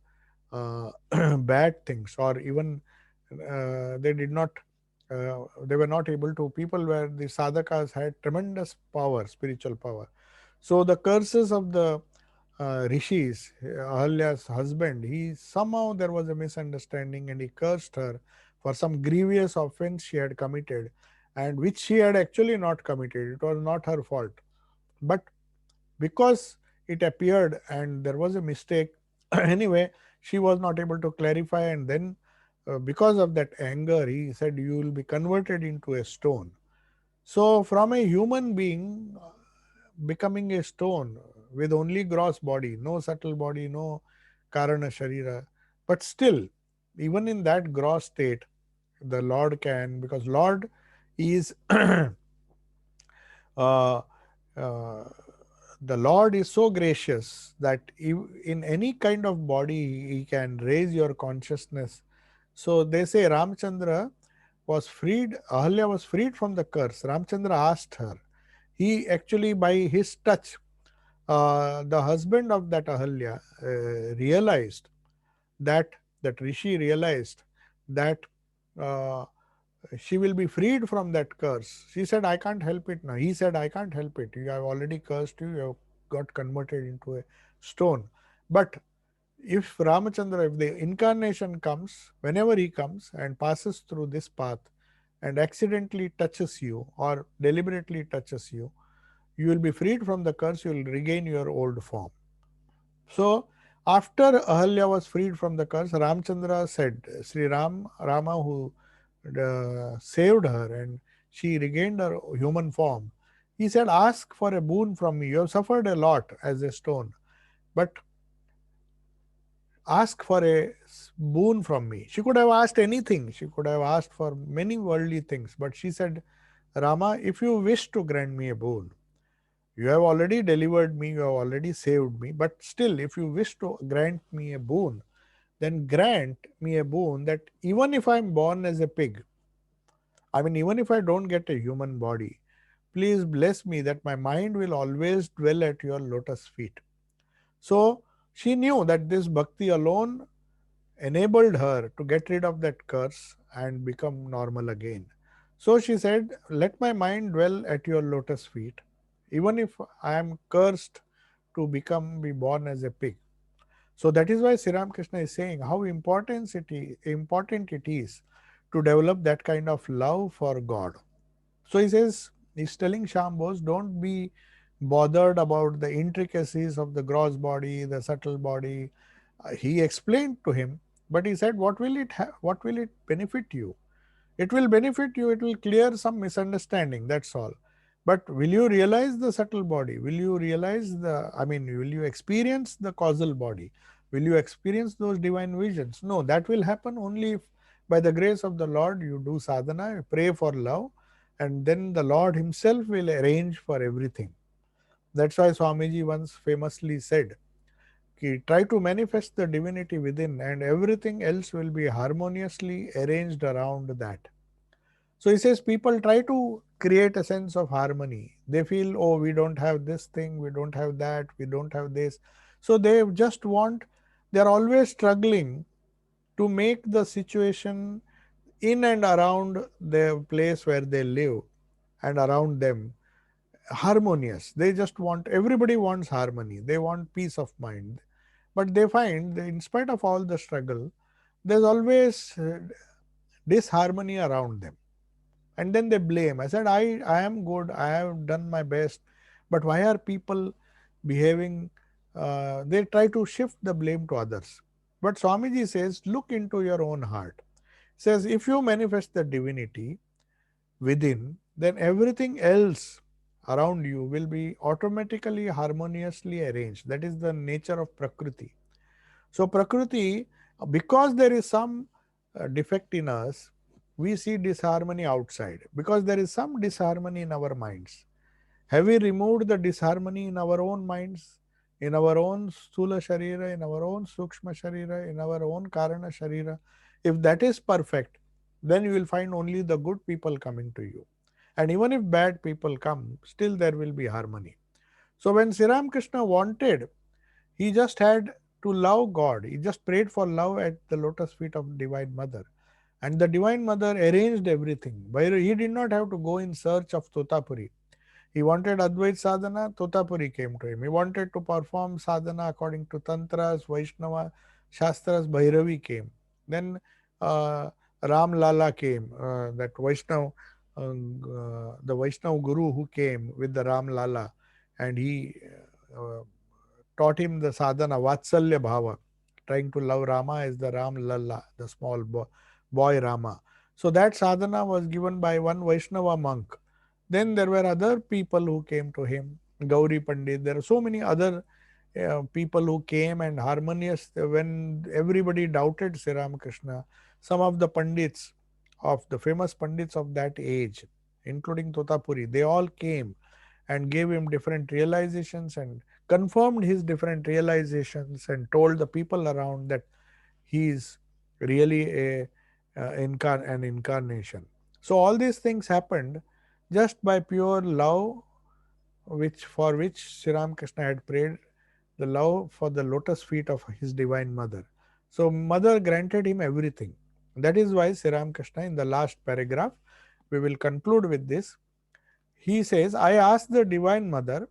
Speaker 1: bad things, or even they did not. They were not able to. People where the sadhakas had tremendous power, spiritual power. So the curses of the rishis, Ahalya's husband, he somehow there was a misunderstanding and he cursed her for some grievous offense she had committed, and which she had actually not committed. It was not her fault, but because it appeared and there was a mistake, anyway, she was not able to clarify, and then because of that anger, he said, "You will be converted into a stone." So, from a human being becoming a stone with only gross body, no subtle body, no karana sharira, but still, even in that gross state, the Lord can, because Lord is uh, uh, the Lord is so gracious that in any kind of body he can raise your consciousness. So they say Ramchandra was freed, Ahalya was freed from the curse. Ramchandra asked her. He actually, by his touch, the husband of that Ahalya realized that, that Rishi realized that uh, she will be freed from that curse. She said, I can't help it now. He said, I can't help it. You have already cursed you, you have got converted into a stone. But if Ramachandra, if the incarnation comes, whenever he comes and passes through this path and accidentally touches you or deliberately touches you, you will be freed from the curse, you will regain your old form. So, after Ahalya was freed from the curse, Ramchandra said, Sri Rama who saved her and she regained her human form, he said, ask for a boon from me. You have suffered a lot as a stone, but ask for a boon from me. She could have asked anything. She could have asked for many worldly things, but she said, Rama, if you wish to grant me a boon, you have already delivered me, you have already saved me, but still, if you wish to grant me a boon, then grant me a boon that even if I am born as a pig, I mean, even if I don't get a human body, please bless me that my mind will always dwell at your lotus feet. So she knew that this bhakti alone enabled her to get rid of that curse and become normal again. So she said, let my mind dwell at your lotus feet, even if I am cursed to be born as a pig. So that is why Sri Ramakrishna is saying how important it is to develop that kind of love for God. So he says, he's telling Shambhos, don't be bothered about the intricacies of the gross body, the subtle body. He explained to him, but he said, what will it benefit you? It will benefit you, it will clear some misunderstanding, that's all. But will you realize the subtle body? Will you realize will you experience the causal body? Will you experience those divine visions? No, that will happen only if by the grace of the Lord you do sadhana, you pray for love, and then the Lord himself will arrange for everything. That's why Swamiji once famously said, try to manifest the divinity within and everything else will be harmoniously arranged around that. So he says people try to create a sense of harmony. They feel, oh, we don't have this thing, we don't have that, we don't have this. So they just want, they're always struggling to make the situation in and around the place where they live and around them harmonious. They just want, everybody wants harmony, they want peace of mind. But they find that in spite of all the struggle, there's always disharmony around them, and then they blame. I said, I am good, I have done my best, but why are people behaving they try to shift the blame to others. But Swamiji says, look into your own heart. Says, if you manifest the divinity within, then everything else around you will be automatically harmoniously arranged. That is the nature of Prakriti. So, Prakriti, because there is some defect in us, we see disharmony outside. Because there is some disharmony in our minds. Have we removed the disharmony in our own minds, in our own Sthula Sharira, in our own Sukshma Sharira, in our own Karana Sharira? If that is perfect, then you will find only the good people coming to you. And even if bad people come, still there will be harmony. So when Sri Krishna wanted, he just had to love God. He just prayed for love at the lotus feet of Divine Mother. And the Divine Mother arranged everything. He did not have to go in search of Totapuri. He wanted Advait sadhana, Totapuri came to him. He wanted to perform sadhana according to Tantras, Vaishnava, Shastras, Bhairavi came. Then Ram Lala came, that Vaishnav, the Vaishnav Guru who came with the Ram Lala, and he uh, taught him the sadhana, Vatsalya Bhava, trying to love Rama as the Ram Lalla, the small boy Rama. So that sadhana was given by one Vaishnava monk. Then there were other people who came to him, Gauri Pandit. There are so many other people who came and harmonious. When everybody doubted Sri Ramakrishna, some of the Pandits, of the famous Pandits of that age, including Totapuri, they all came and gave him different realizations and confirmed his different realizations and told the people around that he is really an incarnation. So all these things happened just by pure love, which Sri Ramakrishna had prayed, the love for the lotus feet of his divine mother. So mother granted him everything. That is why Sri Ramakrishna, in the last paragraph, we will conclude with this. He says, I asked the divine mother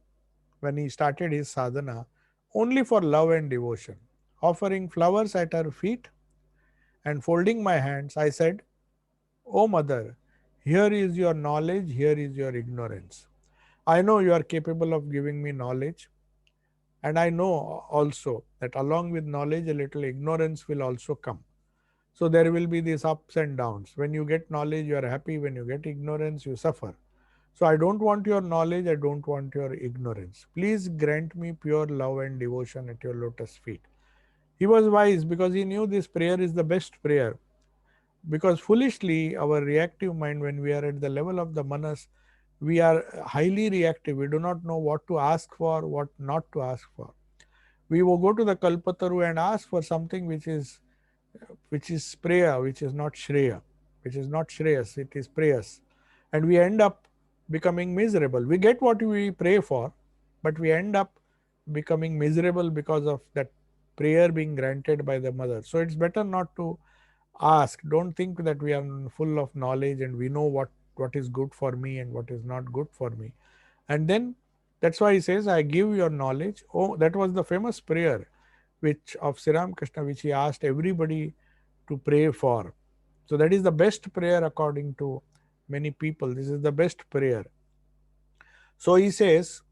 Speaker 1: when he started his sadhana only for love and devotion. Offering flowers at her feet and folding my hands, I said, O mother, here is your knowledge, here is your ignorance. I know you are capable of giving me knowledge, and I know also that along with knowledge, a little ignorance will also come. So there will be these ups and downs. When you get knowledge, you are happy. When you get ignorance, you suffer. So I don't want your knowledge, I don't want your ignorance. Please grant me pure love and devotion at your lotus feet. He was wise because he knew this prayer is the best prayer. Because foolishly, our reactive mind, when we are at the level of the manas, we are highly reactive. We do not know what to ask for, what not to ask for. We will go to the Kalpataru and ask for something which is Preya, which is not Shreya, which is not Shreyas, it is Preyas. And we end up becoming miserable. We get what we pray for, but we end up becoming miserable because of that prayer being granted by the mother. So it's better not to ask. Don't think that we are full of knowledge and we know what is good for me and what is not good for me. And then that's why he says, I give your knowledge. Oh, that was the famous prayer which of Sri Krishna, which he asked everybody to pray for. So that is the best prayer according to many people. This is the best prayer. So he says,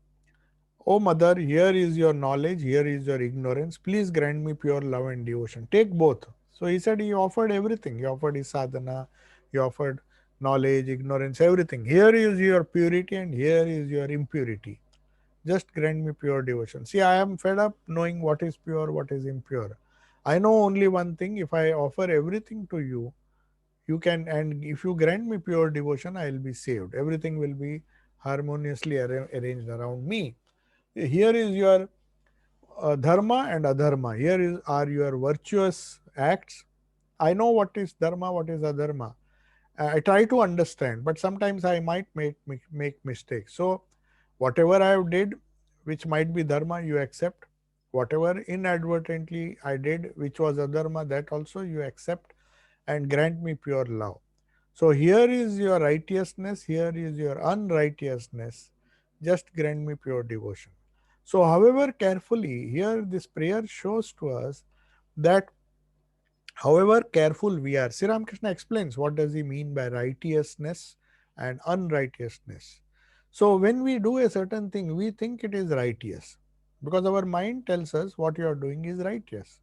Speaker 1: O mother, here is your knowledge, here is your ignorance. Please grant me pure love and devotion. Take both. So he said he offered everything. He offered his sadhana, he offered knowledge, ignorance, everything. Here is your purity and here is your impurity. Just grant me pure devotion. See, I am fed up knowing what is pure, what is impure. I know only one thing. If I offer everything to you, you can, and if you grant me pure devotion, I will be saved. Everything will be harmoniously arranged around me. Here is your dharma and adharma. Are your virtuous acts. I know what is dharma, what is adharma. I try to understand, but sometimes I might make mistakes. So whatever I have did, which might be dharma, you accept. Whatever inadvertently I did, which was adharma, that also you accept and grant me pure love. So here is your righteousness, here is your unrighteousness. Just grant me pure devotion. So, however carefully, here this prayer shows to us that however careful we are, Sri Ramakrishna explains what does he mean by righteousness and unrighteousness. So when we do a certain thing, we think it is righteous. because our mind tells us what you are doing is right, yes.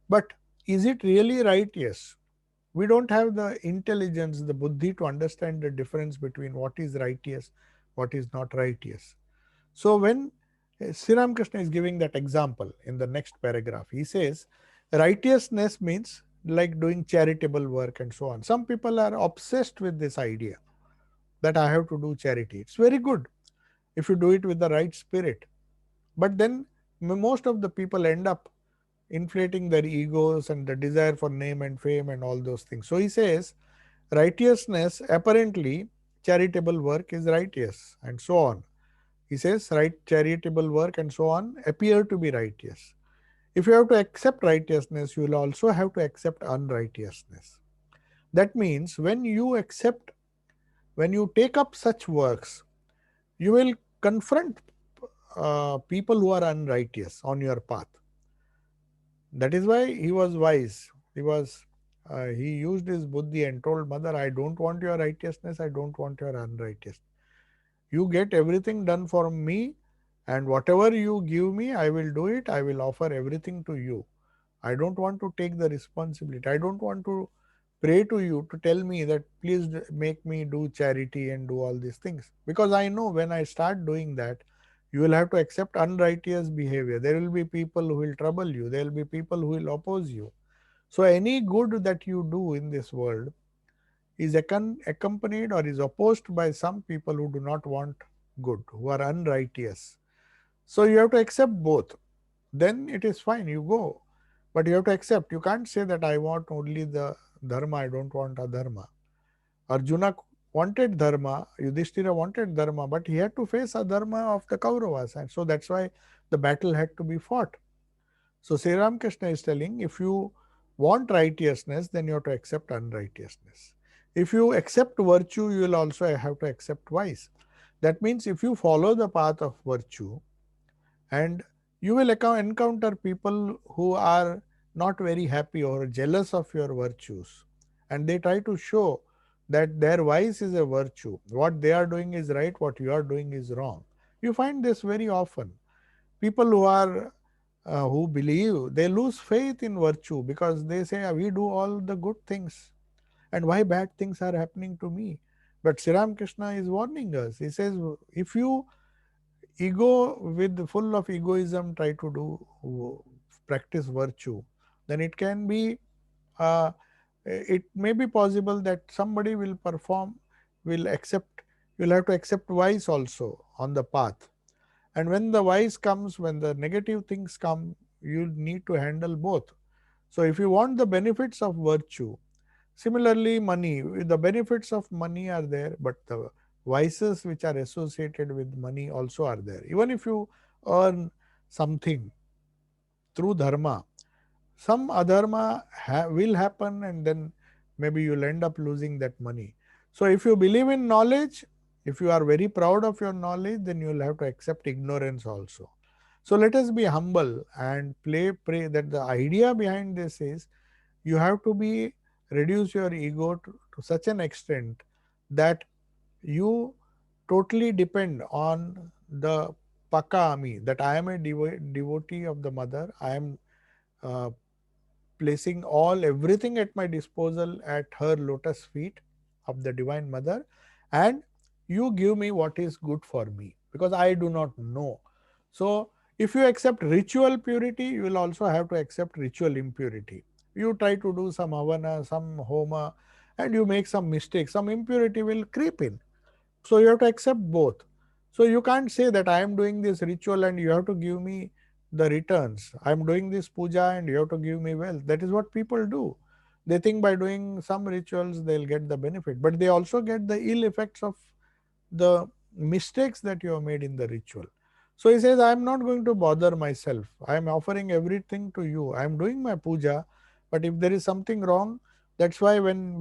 Speaker 1: But is it really right? Yes. We don't have the intelligence, the buddhi to understand the difference between what is righteous, what is not righteous. So when Sri Ramakrishna is giving that example in the next paragraph, he says righteousness means like doing charitable work and so on. Some people are obsessed with this idea that I have to do charity. It's very good if you do it with the right spirit. But then most of the people end up inflating their egos and the desire for name and fame and all those things. So he says righteousness, apparently charitable work is righteous and so on. He says right charitable work and so on appear to be righteous. If you have to accept righteousness, you will also have to accept unrighteousness. That means when you take up such works, you will confront people who are unrighteous on your path. That is why he was wise. He used his buddhi and told mother, I don't want your righteousness, I don't want your unrighteousness. You get everything done for me, and whatever you give me, I will do it. I will offer everything to you. I don't want to take the responsibility. I don't want to pray to you to tell me that please make me do charity and do all these things. Because I know when I start doing that, you will have to accept unrighteous behavior. There will be people who will trouble you. There will be people who will oppose you. So any good that you do in this world is accompanied or is opposed by some people who do not want good, who are unrighteous. So you have to accept both. Then it is fine, you go. But you have to accept. You can't say that I want only the dharma, I don't want adharma. Arjuna wanted dharma, Yudhishthira wanted dharma, but he had to face adharma of the Kauravas. And so that's why the battle had to be fought. So Sri Ramakrishna is telling if you want righteousness, then you have to accept unrighteousness. If you accept virtue, you will also have to accept vice. That means if you follow the path of virtue, and you will encounter people who are not very happy or jealous of your virtues, and they try to show that their vice is a virtue. What they are doing is right, what you are doing is wrong. You find this very often. People who believe, they lose faith in virtue because they say, we do all the good things, and why bad things are happening to me? But Sri Ramakrishna is warning us. He says, if you ego with full of egoism try to do practice virtue, then it can be it may be possible that somebody will perform, will accept, you'll have to accept vice also on the path. And when the vice comes, when the negative things come, you need to handle both. So if you want the benefits of virtue, similarly money, the benefits of money are there, but the vices which are associated with money also are there. Even if you earn something through dharma, some adharma will happen, and then maybe you'll end up losing that money. So if you believe in knowledge, if you are very proud of your knowledge, then you will have to accept ignorance also. So let us be humble and pray that the idea behind this is you have to be reduce your ego to such an extent that you totally depend on the Paka Ami, that I am a devotee of the mother. I am uh, placing everything at my disposal at her lotus feet of the Divine Mother, and you give me what is good for me because I do not know. So, if you accept ritual purity, you will also have to accept ritual impurity. You try to do some havana, some homa, and you make some mistakes, some impurity will creep in. So you have to accept both. So you can't say that I am doing this ritual and you have to give me the returns. I am doing this puja and you have to give me wealth. That is what people do. They think by doing some rituals they'll get the benefit, but they also get the ill effects of the mistakes that you have made in the ritual. So he says, I am not going to bother myself. I am offering everything to you. I am doing my puja, but if there is something wrong, that's why when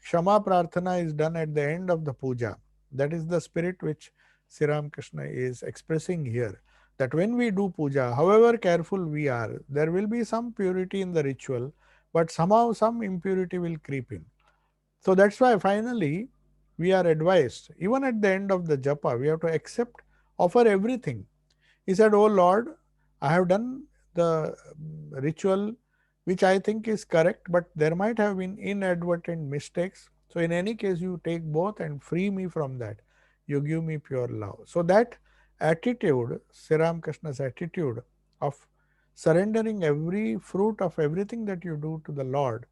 Speaker 1: Kshama Prarthana is done at the end of the puja, that is the spirit which Sri Ramakrishna is expressing here. That when we do puja, however careful we are, there will be some purity in the ritual, but somehow some impurity will creep in. So that's why finally we are advised, even at the end of the japa, we have to accept, offer everything. He said, Oh Lord, I have done the ritual which I think is correct, but there might have been inadvertent mistakes. So, in any case, you take both and free me from that. You give me pure love. So, that attitude, Sri Ramakrishna's attitude of surrendering every fruit of everything that you do to the Lord,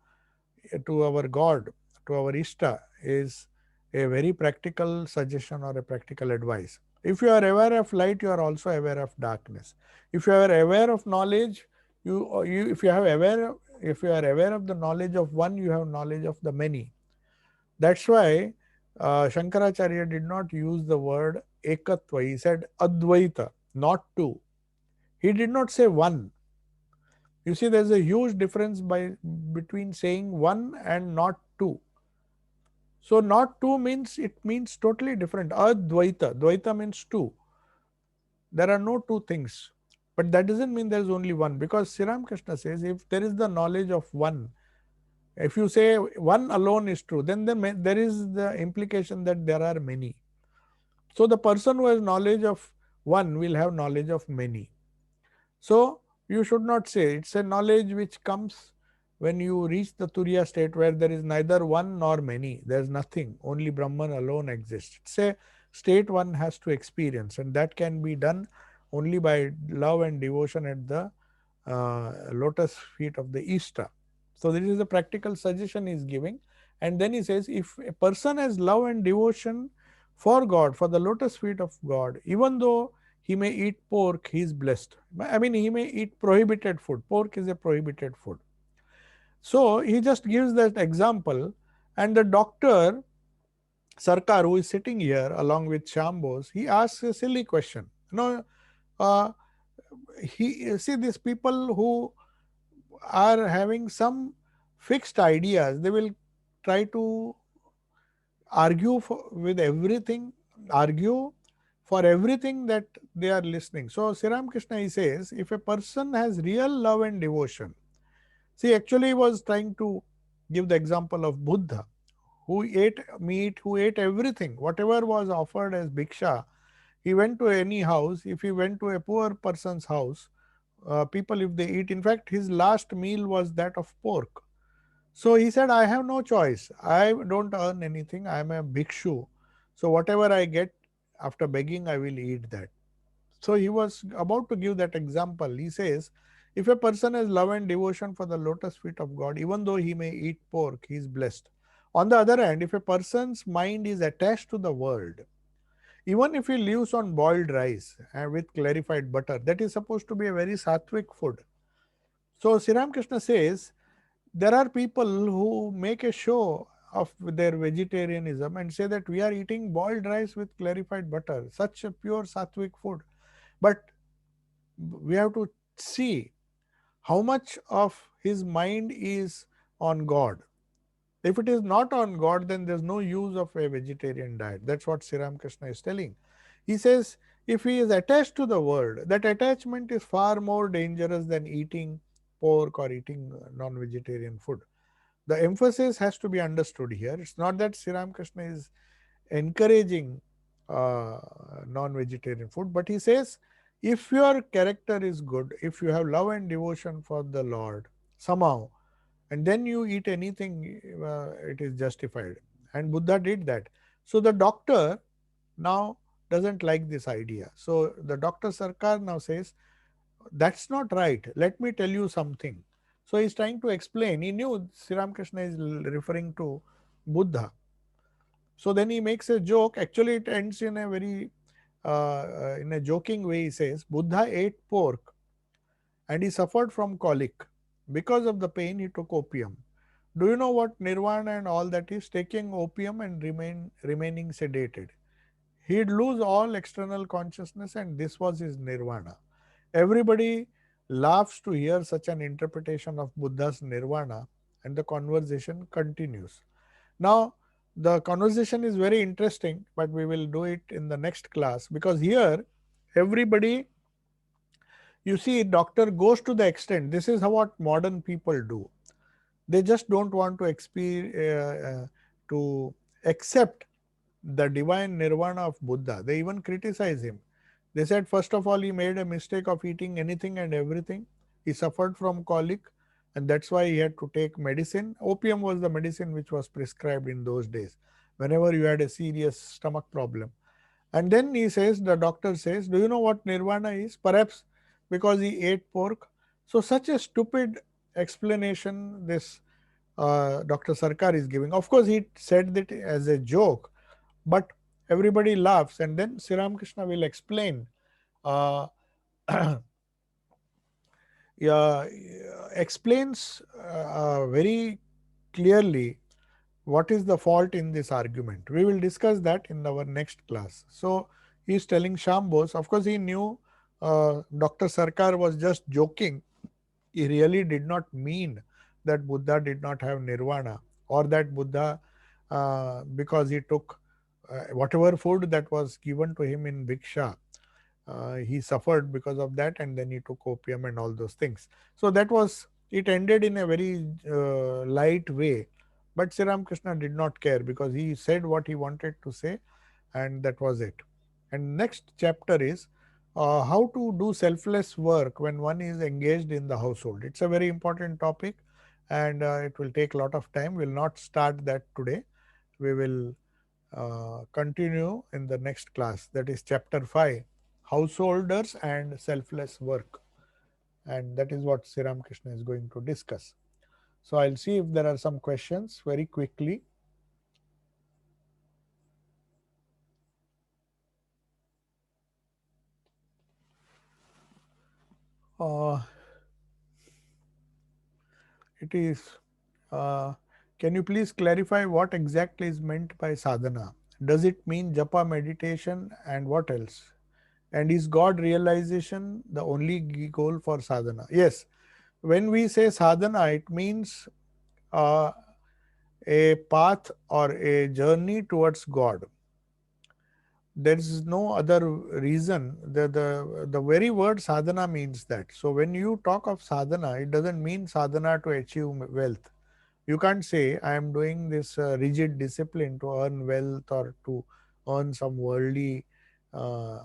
Speaker 1: to our God, to our Ishta, is a very practical suggestion or a practical advice. If you are aware of light, you are also aware of darkness. If you are aware of knowledge, if you have aware if you are aware of the knowledge of one, you have knowledge of the many. That's why Shankaracharya did not use the word ekatva. He said advaita, not two. He did not say one. You see, there is a huge difference between saying one and not two. So, not two means, it means totally different. Advaita, Dvaita means two. There are no two things. But that doesn't mean there is only one, because Sri Ramakrishna says if there is the knowledge of one, if you say one alone is true, then there is the implication that there are many. So, the person who has knowledge of one will have knowledge of many. So, you should not say, it's a knowledge which comes when you reach the Turiya state where there is neither one nor many, there is nothing, only Brahman alone exists. It's a state one has to experience, and that can be done only by love and devotion at the lotus feet of the Ishta. So, this is the practical suggestion he is giving. And then he says, if a person has love and devotion for God, for the lotus feet of God, even though he may eat pork, he is blessed. I mean, he may eat prohibited food. Pork is a prohibited food. So, he just gives that example, and the doctor Sarkar, who is sitting here along with Shambos, he asks a silly question. Uh, he see these people who are having some fixed ideas, they will try to with everything, argue for everything that they are listening. So, Sri Ramakrishna, he says, if a person has real love and devotion, see, actually he was trying to give the example of Buddha, who ate meat, who ate everything, whatever was offered as bhiksha. He went to any house. If he went to a poor person's house, people, if they eat, in fact, his last meal was that of pork. So he said, I have no choice. I don't earn anything. I am a bhikshu. So whatever I get after begging, I will eat that. So he was about to give that example. He says, if a person has love and devotion for the lotus feet of God, even though he may eat pork, he is blessed. On the other hand, if a person's mind is attached to the world, even if he lives on boiled rice and with clarified butter, that is supposed to be a very sattvic food. So Sri Ramakrishna says, there are people who make a show of their vegetarianism and say that we are eating boiled rice with clarified butter, such a pure sattvic food. But we have to see how much of his mind is on God. If it is not on God, then there's no use of a vegetarian diet. That's what Sri Ramakrishna is telling. He says, if he is attached to the world, that attachment is far more dangerous than eating pork or eating non-vegetarian food. The emphasis has to be understood here. It's not that Sri Ramakrishna is encouraging non-vegetarian food, but he says, if your character is good, if you have love and devotion for the Lord somehow, and then you eat anything, it is justified. And Buddha did that. So the doctor now doesn't like this idea. So the Dr. Sarkar now says, that's not right. Let me tell you something. So he's trying to explain. He knew Sri Ramakrishna is referring to Buddha. So then he makes a joke. Actually, it ends in a very in a joking way. He says, Buddha ate pork and he suffered from colic. Because of the pain, he took opium. Do you know what nirvana and all that is? Taking opium and remaining sedated. He'd lose all external consciousness, and this was his nirvana. Everybody laughs to hear such an interpretation of Buddha's nirvana, and the conversation continues. Now, the conversation is very interesting, but we will do it in the next class, because here everybody, you see, doctor goes to the extent. This is how what modern people do. They just don't want to to accept the divine nirvana of Buddha. They even criticize him. They said, first of all, he made a mistake of eating anything and everything. He suffered from colic, and that's why he had to take medicine. Opium was the medicine which was prescribed in those days whenever you had a serious stomach problem. And then he says, the doctor says, do you know what nirvana is? Perhaps because he ate pork. So, such a stupid explanation this Dr. Sarkar is giving. Of course, he said that as a joke, but everybody laughs. And then Sri Ramakrishna will explain, uh, yeah, explains very clearly what is the fault in this argument. We will discuss that in our next class. So, he is telling Shambos, of course, he knew Dr. Sarkar was just joking. He really did not mean that Buddha did not have nirvana, or that Buddha, because he took whatever food that was given to him in Bhiksha, he suffered because of that, and then he took opium and all those things. So that was, it ended in a very light way. But Sri Ramakrishna did not care, because he said what he wanted to say, and that was it. And next chapter is how to do selfless work when one is engaged in the household. It's a very important topic, and it will take a lot of time. We'll not start that today. We will continue in the next class. That is chapter 5, householders and selfless work. And that is what Sri Ramakrishna is going to discuss. So I'll see if there are some questions very quickly. Uh, it is, uh, can you please clarify what exactly is meant by sadhana? Does it mean japa, meditation, and what else? And is God realization the only goal for sadhana? Yes, when we say sadhana, it means uh, a path or a journey towards God. There is no other reason. The very word sadhana means that. So when you talk of sadhana, it doesn't mean sadhana to achieve wealth. You can't say, I am doing this rigid discipline to earn wealth or to earn some worldly uh,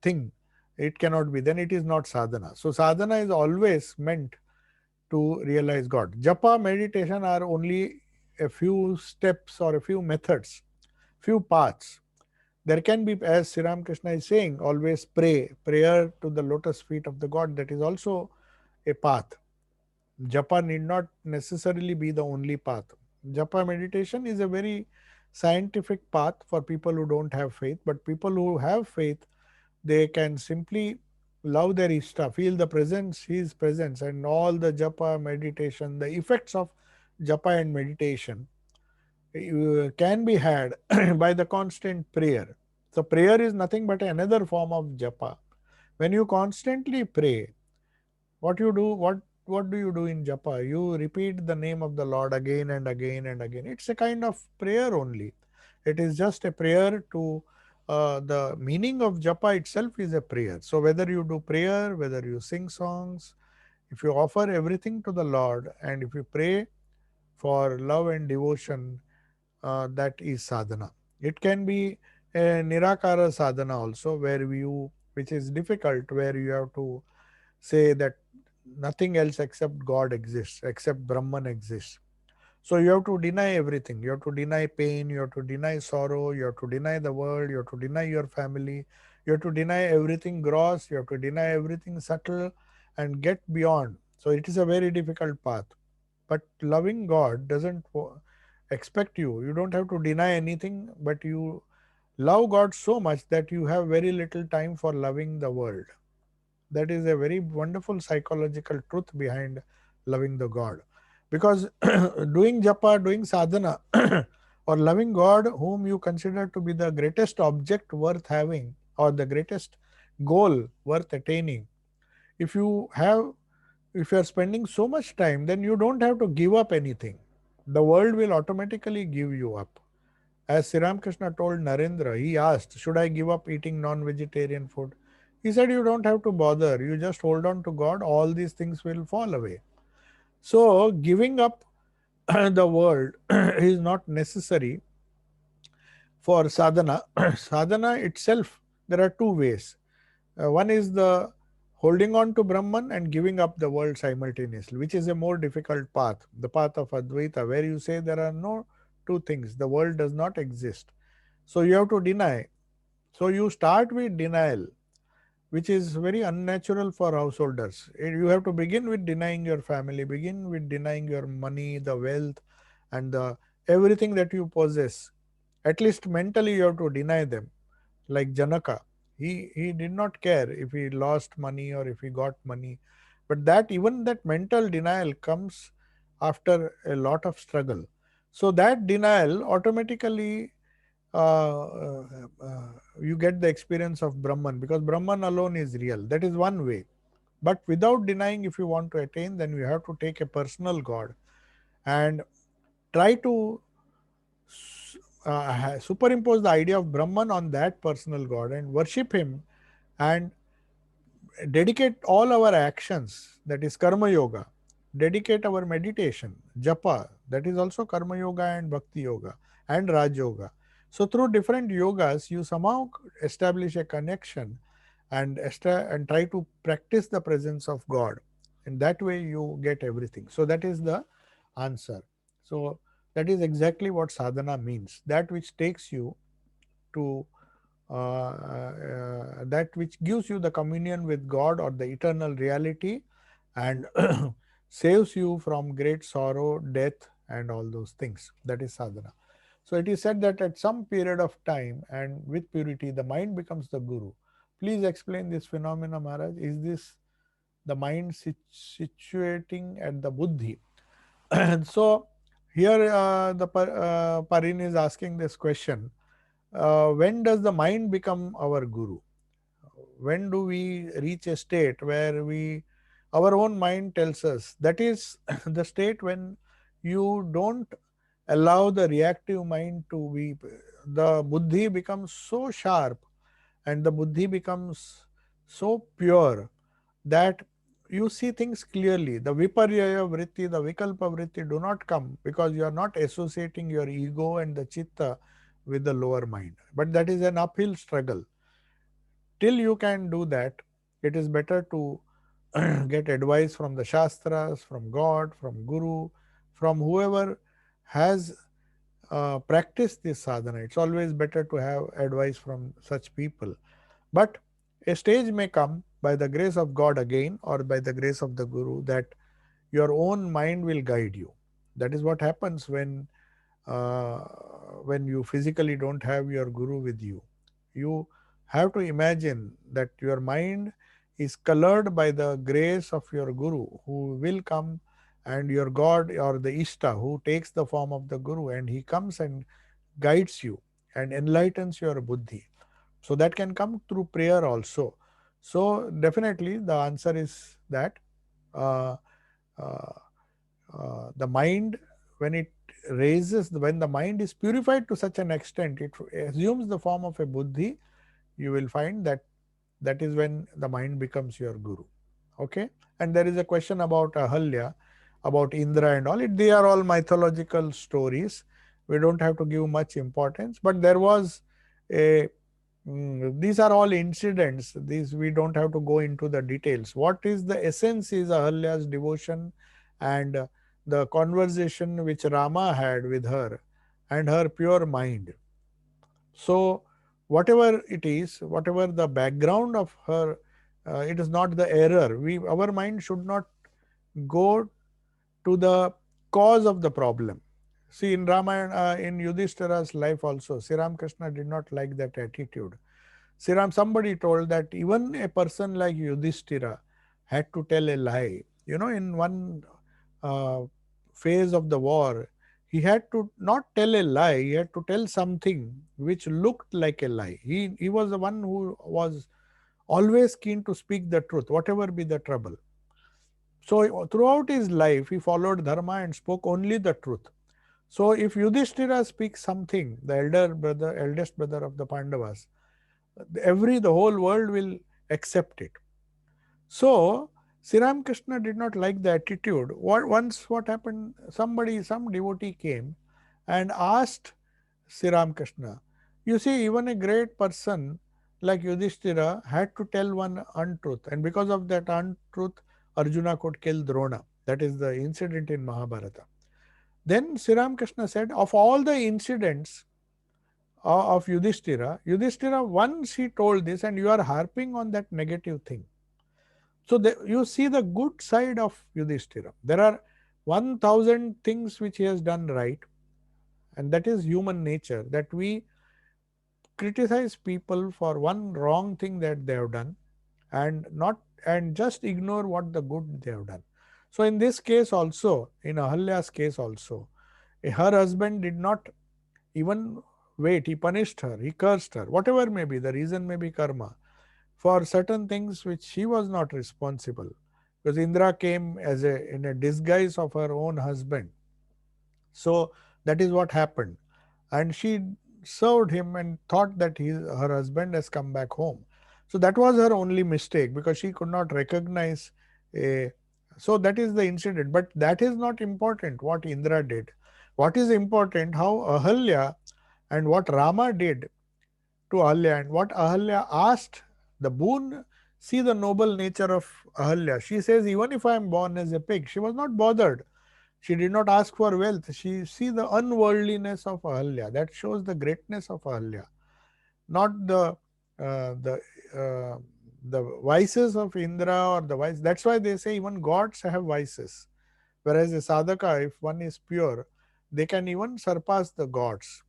Speaker 1: thing. It cannot be. Then it is not sadhana. So sadhana is always meant to realize God. Japa, meditation are only a few steps or a few methods, few paths. There can be, as Sri Ramakrishna is saying, always pray, prayer to the lotus feet of the God. That is also a path. Japa need not necessarily be the only path. Japa meditation is a very scientific path for people who don't have faith, but people who have faith, they can simply love their Ishta, feel the presence, his presence, and all the japa, meditation, the effects of japa and meditation can be had by the constant prayer. So, prayer is nothing but another form of japa. When you constantly pray, what you do, what do you do in japa? You repeat the name of the Lord again and again and again. It's a kind of prayer only. It is just a prayer to the meaning of japa itself is a prayer. So whether you do prayer, whether you sing songs, if you offer everything to the Lord and if you pray for love and devotion, that is sadhana. It can be a nirakara sadhana also, where you, which is difficult, where you have to say that nothing else except God exists, except Brahman exists. So you have to deny everything. You have to deny pain, you have to deny sorrow, you have to deny the world, you have to deny your family, you have to deny everything gross, you have to deny everything subtle and get beyond. So it is a very difficult path. But loving God doesn't expect you. You don't have to deny anything, but you love God so much that you have very little time for loving the world. That is a very wonderful psychological truth behind loving the God. Because doing japa, doing sadhana, or loving God, whom you consider to be the greatest object worth having, or the greatest goal worth attaining, if you have, if you are spending so much time, then you don't have to give up anything. The world will automatically give you up. As Sri Ramakrishna told Narendra, he asked, should I give up eating non-vegetarian food? He said, you don't have to bother. You just hold on to God. All these things will fall away. So, giving up the world is not necessary for sadhana. Sadhana itself, there are two ways. One is the holding on to Brahman and giving up the world simultaneously, which is a more difficult path, the path of Advaita, where you say there are no two things, the world does not exist. So you have to deny. So you start with denial, which is very unnatural for householders. You have to begin with denying your family, begin with denying your money, the wealth, and the everything that you possess. At least mentally, you have to deny them. Like Janaka, he did not care if he lost money or if he got money, but that even that mental denial comes after a lot of struggle. So that denial automatically you get the experience of Brahman, because Brahman alone is real. That is one way. But without denying, if you want to attain, then you have to take a personal God and try to superimpose the idea of Brahman on that personal God and worship him and dedicate all our actions, that is Karma Yoga, dedicate our meditation, Japa, that is also Karma Yoga and Bhakti Yoga and Raj Yoga. So, through different yogas, you somehow establish a connection and try to practice the presence of God. In that way, you get everything. So, that is the answer. So, that is exactly what sadhana means, that which takes you to that which gives you the communion with God or the eternal reality and saves you from great sorrow, death, and all those things. That is sadhana. So it is said that at some period of time and with purity, the mind becomes the guru. Please explain this phenomena, Maharaj. Is this the mind situating at the buddhi? So here Parin is asking this question: when does the mind become our guru? When do we reach a state where our own mind tells us? That is the state when you don't allow the reactive mind to be, the buddhi becomes so sharp and the buddhi becomes so pure that you see things clearly. The viparyaya vritti, the vikalpa vritti do not come because you are not associating your ego and the chitta with the lower mind. But that is an uphill struggle. Till you can do that, it is better to get advice from the Shastras, from God, from Guru, from whoever has practiced this sadhana. It's always better to have advice from such people. But a stage may come by the grace of God again or by the grace of the Guru that your own mind will guide you. That is what happens uh, when you physically don't have your Guru with you. You have to imagine that your mind is colored by the grace of your Guru who will come, and your God or the Ishta who takes the form of the Guru, and he comes and guides you and enlightens your buddhi. So that can come through prayer also. So definitely the answer is that uh, uh, the mind, when it when the mind is purified to such an extent, it assumes the form of a buddhi, you will find that that is when the mind becomes your guru. Okay. And there is a question about Ahalya, about Indra and all. They are all mythological stories. We don't have to give much importance, but there was a these are all incidents. These we don't have to go into the details. What is the essence is Ahalya's devotion and the conversation which Rama had with her and her pure mind. So whatever it is, whatever the background of her, it is not the error. Our mind should not go to the cause of the problem. See, in Ramayana, in Yudhishthira's life also, Sri Ramakrishna did not like that attitude. Somebody told that even a person like Yudhishthira had to tell a lie. In one uh, phase of the war, he had to not tell a lie, he had to tell something which looked like a lie. He was the one who was always keen to speak the truth, whatever be the trouble. So throughout his life, he followed dharma and spoke only the truth. So if Yudhishthira speaks something, the eldest brother of the Pandavas, the whole world will accept it. So Sri Ramakrishna did not like the attitude. What happened? Some devotee came and asked Sri Ramakrishna, you see, even a great person like Yudhishthira, had to tell one untruth, and because of that untruth, Arjuna could kill Drona. That is the incident in Mahabharata. Then Sri Ramakrishna said, of all the incidents of Yudhishthira, Yudhishthira, once he told this, and you are harping on that negative thing. So you see the good side of Yudhishthira. There are 1000 things which he has done right, and that is human nature, that we criticize people for one wrong thing that they have done, and not and just ignore what the good they have done. So in this case also, in Ahalya's case also, her husband did not even wait. He punished her, he cursed her, whatever may be the reason, may be karma, for certain things which she was not responsible, because Indra came as a in a disguise of her own husband. So that is what happened, and she served him and thought that her husband has come back home. So that was her only mistake, because she could not recognize a. So that is the incident, but that is not important what Indra did. What is important, how Ahalya and what Rama did to Ahalya, and what Ahalya asked, the boon. See the noble nature of Ahalya. She says, even if I am born as a pig, she was not bothered. She did not ask for wealth. She see the unworldliness of Ahalya. That shows the greatness of Ahalya, not uh, the uh, the vices of Indra or the vice. That's why they say even gods have vices. Whereas a sadhaka, if one is pure, they can even surpass the gods.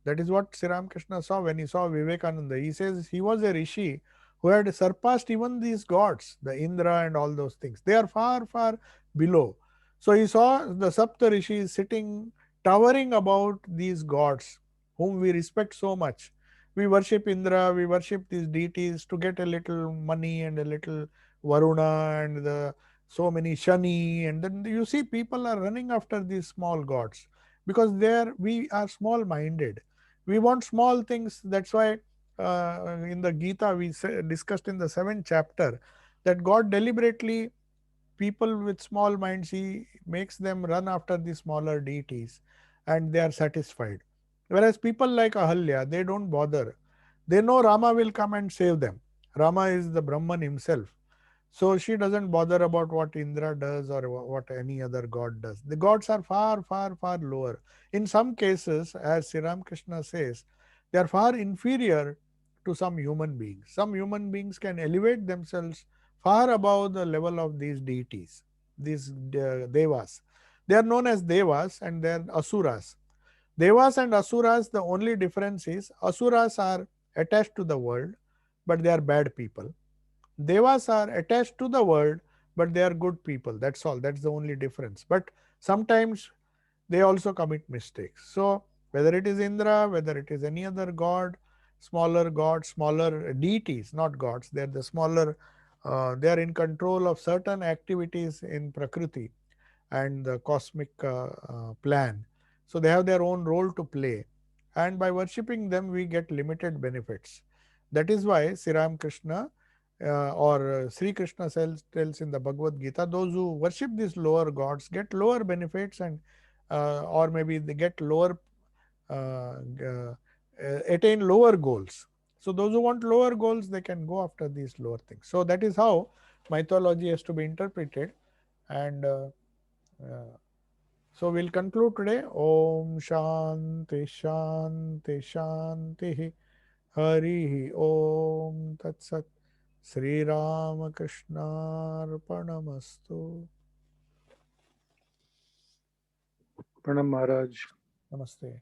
Speaker 1: That is what Sri Ramakrishna saw when he saw Vivekananda. He says he was a rishi who had surpassed even these gods, the Indra and all those things. They are far, far below. So he saw the Sapta Rishis sitting, towering about these gods whom we respect so much. We worship Indra, we worship these deities to get a little money and a little Varuna and so many Shani. And then you see people are running after these small gods, because we are small minded. We want small things. That's why in the Gita we discussed in the 7th chapter that God deliberately, people with small minds, he makes them run after the smaller deities and they are satisfied. Whereas people like Ahalya, they don't bother. They know Rama will come and save them. Rama is the Brahman himself. So she doesn't bother about what Indra does or what any other god does. The gods are far, far, far lower. In some cases, as Sri Ramakrishna says, they are far inferior to some human beings. Some human beings can elevate themselves far above the level of these deities, these devas. They are known as devas and they are asuras. Devas and asuras, the only difference is asuras are attached to the world, but they are bad people. Devas are attached to the world, but they are good people. That's all. That's the only difference. But sometimes they also commit mistakes. So whether it is Indra, whether it is any other god, smaller deities, not gods, they are the smaller, they are in control of certain activities in Prakriti and the cosmic plan. So they have their own role to play. And by worshipping them, we get limited benefits. That is why Sri Ramakrishna or Sri Krishna tells in the Bhagavad Gita, those who worship these lower gods get lower benefits, and or maybe they get lower, uh, uh, attain lower goals. So those who want lower goals, they can go after these lower things. So that is how mythology has to be interpreted. And uh, so we'll conclude today. Om Shanti Shanti Shanti Hari Om Tat Sat. Sri Ramakrishna
Speaker 2: Pranam Maharaj.
Speaker 1: Namaste.